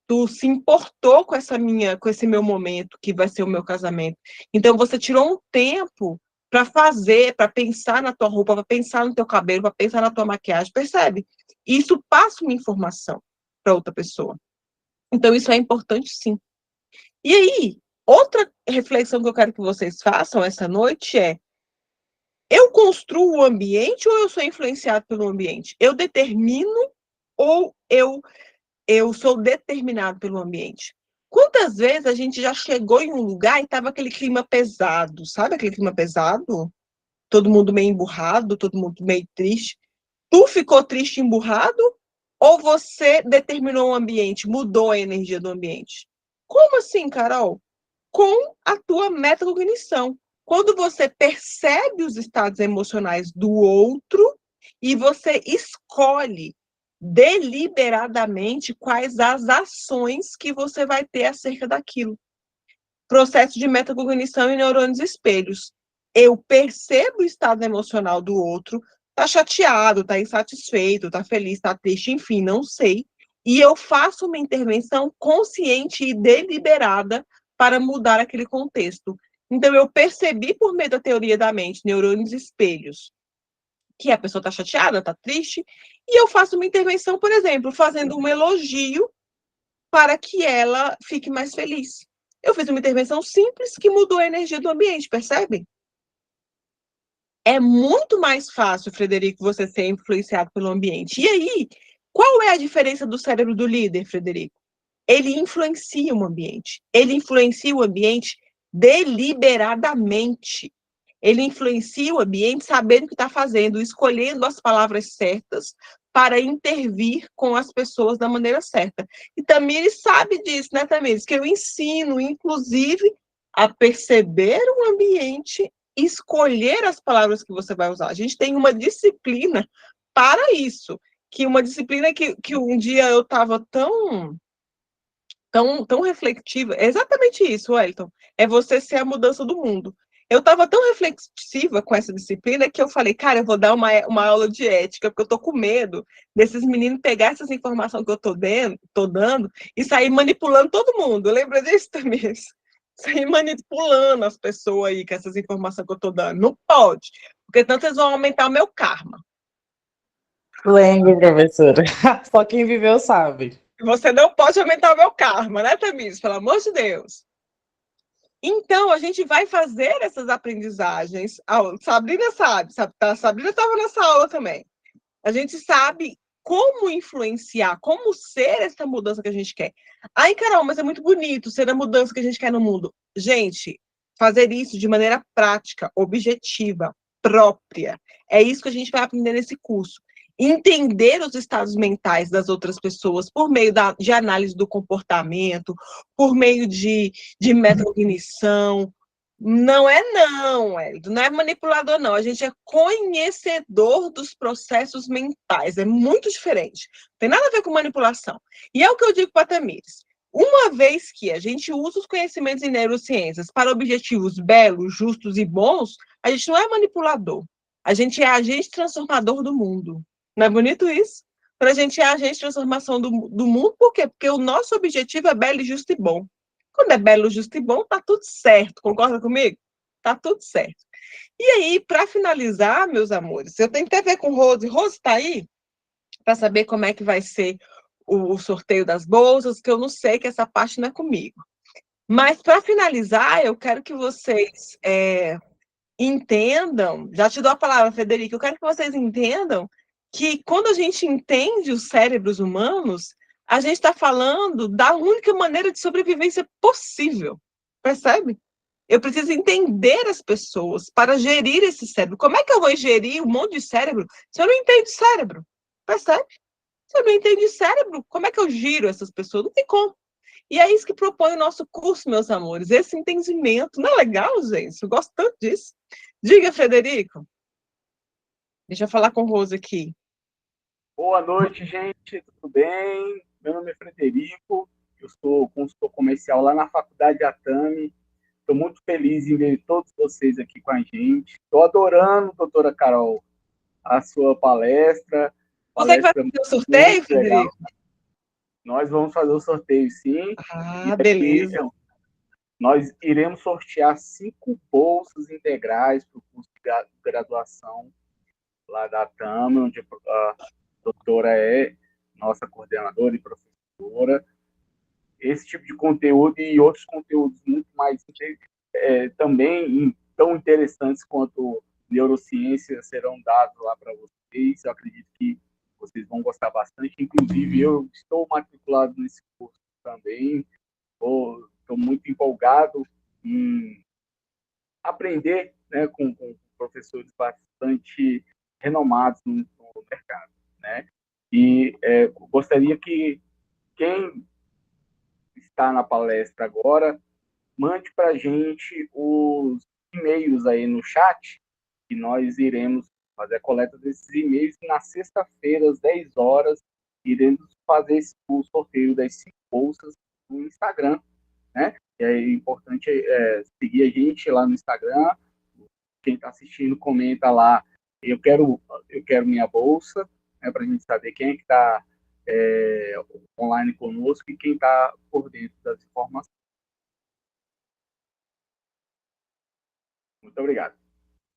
tu se importou com esse meu momento, que vai ser o meu casamento. Então você tirou um tempo para fazer, para pensar na tua roupa, para pensar no teu cabelo, para pensar na tua maquiagem, percebe? Isso passa uma informação para outra pessoa. Então isso é importante, sim. E aí, outra reflexão que eu quero que vocês façam essa noite é: eu construo o ambiente ou eu sou influenciado pelo ambiente? Eu determino ou eu sou determinado pelo ambiente? Quantas vezes a gente já chegou em um lugar e estava aquele clima pesado, sabe aquele clima pesado? Todo mundo meio emburrado, todo mundo meio triste. Tu ficou triste e emburrado ou você determinou o ambiente, mudou a energia do ambiente? Como assim, Carol? Com a tua metacognição. Quando você percebe os estados emocionais do outro e você escolhe deliberadamente quais as ações que você vai ter acerca daquilo. Processo de metacognição e neurônios espelhos. Eu percebo o estado emocional do outro, tá chateado, tá insatisfeito, tá feliz, tá triste, enfim, não sei. E eu faço uma intervenção consciente e deliberada para mudar aquele contexto. Então, eu percebi por meio da teoria da mente, neurônios espelhos, que a pessoa está chateada, está triste, e eu faço uma intervenção, por exemplo, fazendo um elogio para que ela fique mais feliz. Eu fiz uma intervenção simples que mudou a energia do ambiente, percebe? É muito mais fácil, Frederico, você ser influenciado pelo ambiente. E aí, qual é a diferença do cérebro do líder, Frederico? Ele influencia o ambiente. Ele influencia o ambiente deliberadamente. Ele influencia o ambiente sabendo o que está fazendo, escolhendo as palavras certas para intervir com as pessoas da maneira certa. E Tamires sabe disso, né, Tamires? Que eu ensino, inclusive, a perceber o ambiente, escolher as palavras que você vai usar. A gente tem uma disciplina para isso, que uma disciplina que um dia eu estava tão reflexiva. É exatamente isso, Wellington. É você ser a mudança do mundo. Eu estava tão reflexiva com essa disciplina que eu falei, cara, eu vou dar uma aula de ética, porque eu tô com medo desses meninos pegar essas informações que eu tô dando e sair manipulando todo mundo. Lembra disso, também? Sair manipulando as pessoas aí com essas informações que eu tô dando. Não pode, porque tanto eles vão aumentar o meu karma. Lembro, professora. Só quem viveu sabe. Você não pode aumentar o meu karma, né, Tamires? Pelo amor de Deus. Então, a gente vai fazer essas aprendizagens. Sabrina sabe, a Sabrina estava nessa aula também. A gente sabe como influenciar, como ser essa mudança que a gente quer. Ai, Carol, mas é muito bonito ser a mudança que a gente quer no mundo. Gente, fazer isso de maneira prática, objetiva, própria. É isso que a gente vai aprender nesse curso. Entender os estados mentais das outras pessoas por meio de análise do comportamento, por meio de metacognição. Não é não, Hélio, não é manipulador, não. A gente é conhecedor dos processos mentais. É muito diferente. Não tem nada a ver com manipulação. E é o que eu digo para a Tamires. Uma vez que a gente usa os conhecimentos em neurociências para objetivos belos, justos e bons, a gente não é manipulador. A gente é agente transformador do mundo. Não é bonito isso? para a gente agir a transformação do mundo. Por quê? Porque o nosso objetivo é belo, justo e bom. Quando é belo, justo e bom, tá tudo certo. Concorda comigo? Tá tudo certo. E aí, para finalizar, meus amores, eu tenho que ter a ver com Rose. Rose está aí para saber como é que vai ser o sorteio das bolsas, que eu não sei, que essa parte não é comigo. Mas, para finalizar, eu quero que vocês entendam, já te dou a palavra, Federica, eu quero que vocês entendam que quando a gente entende os cérebros humanos, a gente está falando da única maneira de sobrevivência possível, percebe? Eu preciso entender as pessoas para gerir esse cérebro. Como é que eu vou gerir um monte de cérebro se eu não entendo cérebro? Percebe? Se eu não entendo cérebro, como é que eu giro essas pessoas? Não tem como. E é isso que propõe o nosso curso, meus amores, esse entendimento. Não é legal, gente? Eu gosto tanto disso. Diga, Frederico. Deixa eu falar com o Rose aqui. Boa noite, gente. Tudo bem? Meu nome é Frederico. Eu sou consultor comercial lá na Faculdade Atami. Estou muito feliz em ver todos vocês aqui com a gente. Estou adorando, doutora Carol, a sua palestra. Você que vai fazer o sorteio, Frederico? Nós vamos fazer o sorteio, sim. Ah, beleza. Nós iremos sortear 5 bolsas integrais para o curso de graduação lá da Atami, onde a doutora é nossa coordenadora e professora. Esse tipo de conteúdo e outros conteúdos muito mais também tão interessantes quanto neurociência serão dados lá para vocês. Eu acredito que vocês vão gostar bastante. Inclusive, eu estou matriculado nesse curso também. Estou muito empolgado em aprender, né, com professores bastante renomados no mercado, né? E gostaria que quem está na palestra agora mande para a gente os e-mails aí no chat, que nós iremos fazer a coleta desses e-mails e na sexta-feira, às 10 horas, iremos fazer o sorteio das 5 bolsas no Instagram, né? E é importante seguir a gente lá no Instagram. Quem está assistindo, comenta lá, eu quero minha bolsa, né, para a gente saber quem é que está online conosco e quem está por dentro das informações. Muito obrigado.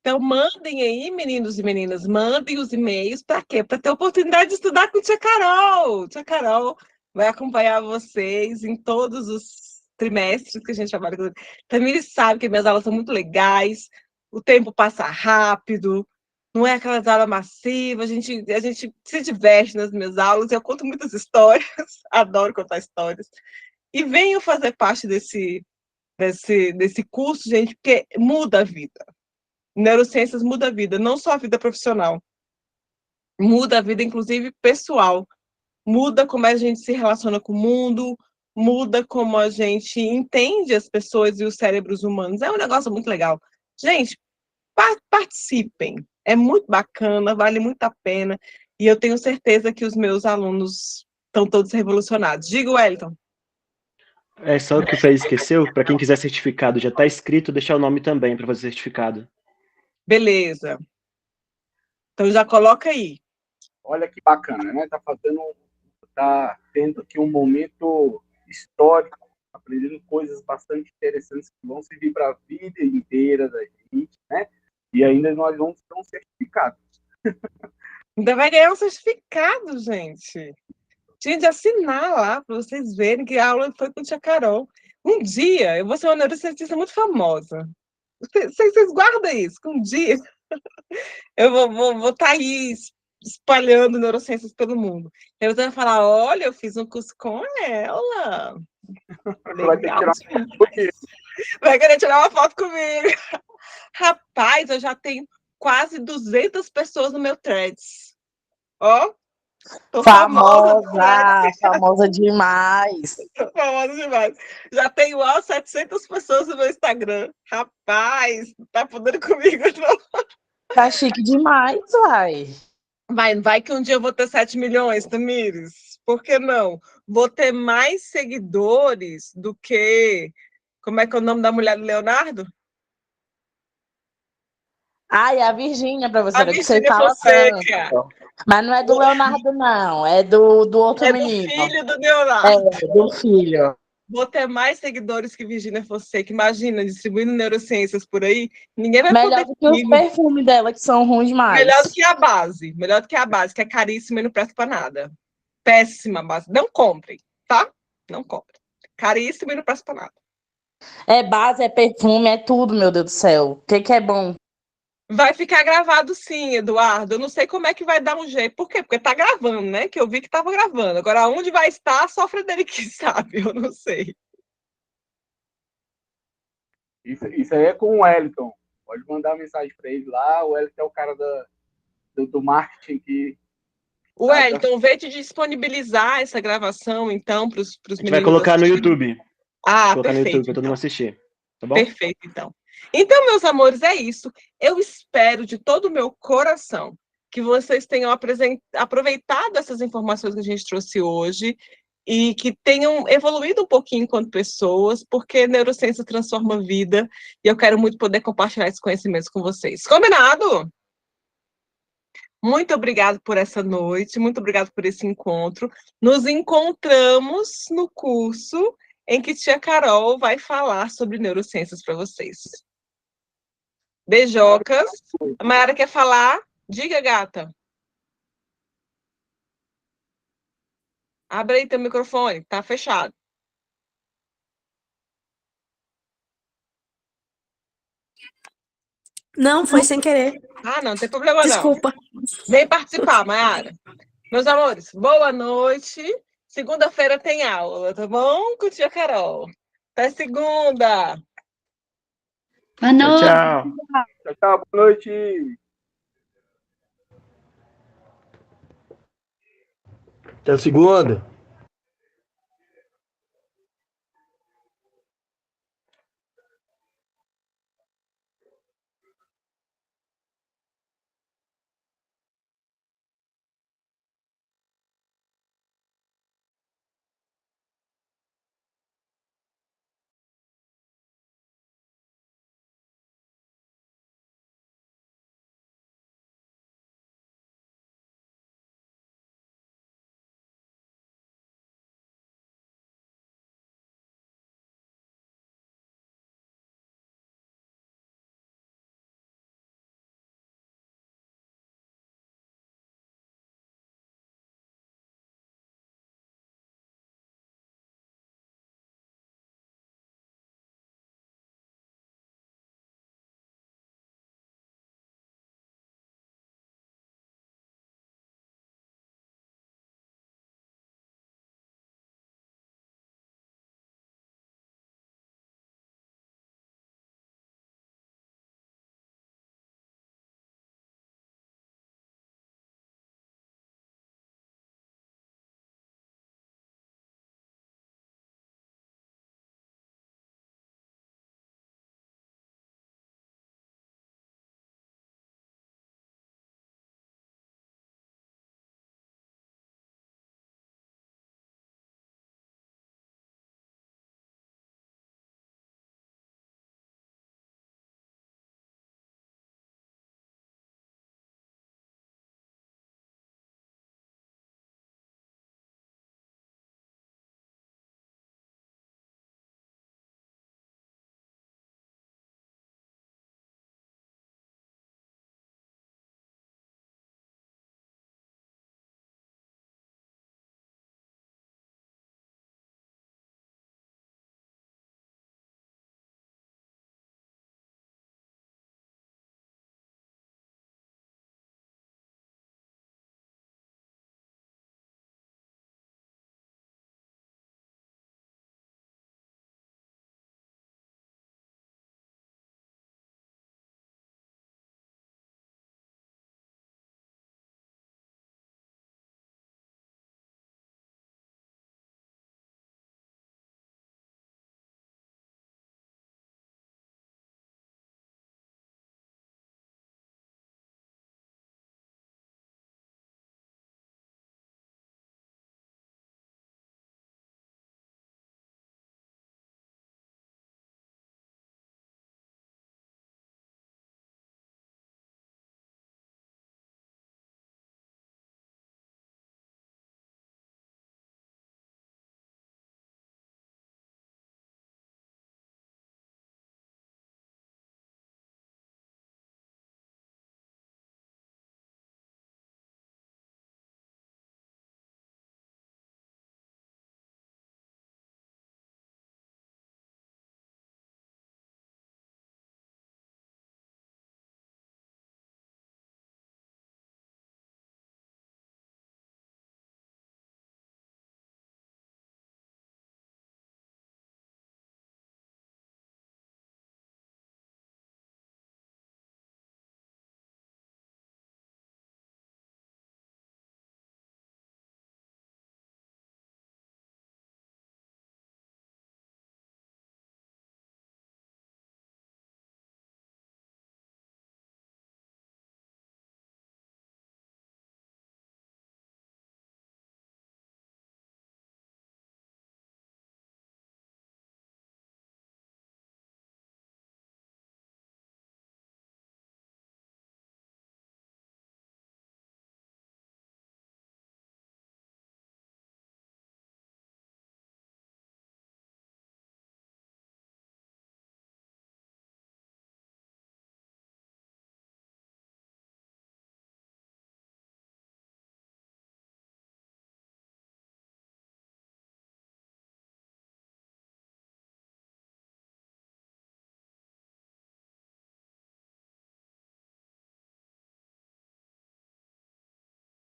Então, mandem aí, meninos e meninas, mandem os e-mails. Para quê? Para ter oportunidade de estudar com a tia Carol. Tia Carol vai acompanhar vocês em todos os trimestres que a gente trabalha com. Tamires sabe que minhas aulas são muito legais, o tempo passa rápido, não é aquelas aulas massivas, a gente se diverte nas minhas aulas, eu conto muitas histórias, adoro contar histórias. E venham fazer parte desse curso, gente, porque muda a vida. Neurociências muda a vida, não só a vida profissional, muda a vida, inclusive, pessoal. Muda como a gente se relaciona com o mundo, muda como a gente entende as pessoas e os cérebros humanos. É um negócio muito legal. Gente, participem. É muito bacana, vale muito a pena. E eu tenho certeza que os meus alunos estão todos revolucionados. Diga, Wellington. Só o que o Fê esqueceu, para quem quiser certificado, já está escrito, deixar o nome também para fazer certificado. Beleza. Então já coloca aí. Olha que bacana, né? Tá tendo aqui um momento histórico, aprendendo coisas bastante interessantes que vão servir para a vida inteira da gente, né? E ainda nós vamos ter um certificado. Ainda vai ganhar um certificado, gente. Tinha de assinar lá para vocês verem que a aula foi com a tia Carol. Um dia eu vou ser uma neurocientista muito famosa. Vocês guardam isso, que um dia eu vou estar aí espalhando neurociências pelo mundo. Aí você vai falar, olha, eu fiz um curso com ela. Legal. Vai querer tirar uma foto comigo. Rapaz, eu já tenho quase 200 pessoas no meu threads. Ó. Tô famosa demais. Famosa demais. Já tenho 700 pessoas no meu Instagram. Rapaz, não tá podendo comigo, não. Tá chique demais, uai. Vai que um dia eu vou ter 7 milhões, Tamires. Por que não? Vou ter mais seguidores do que... Como é que é o nome da mulher do Leonardo? Ai, a Virgínia, professora, a Virgínia Fonseca. Mas não é do Leonardo, não. É do outro É do menino. filho do Leonardo. É, do filho. Vou ter mais seguidores que Virginia Fonseca. Imagina, distribuindo neurociências por aí. Ninguém vai Melhor poder do que os perfumes dela, que são ruins demais. Melhor do que a base. Melhor do que a base, que é caríssima e não presta pra nada. Péssima base. Não comprem, tá? Não comprem. Caríssima e não presta pra nada. É base, é perfume, é tudo, meu Deus do céu. O que é bom? Vai ficar gravado sim, Eduardo. Eu não sei como é que vai dar um jeito. Por quê? Porque tá gravando, né? Que eu vi que tava gravando. Agora, onde vai estar, só a Frederic que sabe. Eu não sei. Isso aí é com o Wellington. Pode mandar uma mensagem para ele lá. O Wellington é o cara do marketing que. O Wellington, vê te disponibilizar essa gravação, então, para os A gente meninos vai colocar no assistirem. YouTube. Ah, Colocar no YouTube perfeito. para todo mundo assistir. Tá bom? Perfeito, então. Então, meus amores, é isso. Eu espero de todo o meu coração que vocês tenham aproveitado essas informações que a gente trouxe hoje e que tenham evoluído um pouquinho enquanto pessoas, porque neurociência transforma a vida e eu quero muito poder compartilhar esses conhecimentos com vocês. Combinado? Muito obrigado por essa noite, muito obrigado por esse encontro. Nos encontramos no curso em que tia Carol vai falar sobre neurociências para vocês. Beijocas. A Mayara quer falar? Diga, gata. Abre aí teu microfone, tá fechado. Não, foi sem querer. Ah, não tem problema não. Desculpa. Vem participar, Mayara. Meus amores, boa noite. Segunda-feira tem aula, tá bom? Com tia Carol. Até segunda. Boa noite. Tchau. Tchau, tchau, boa noite. Até segunda.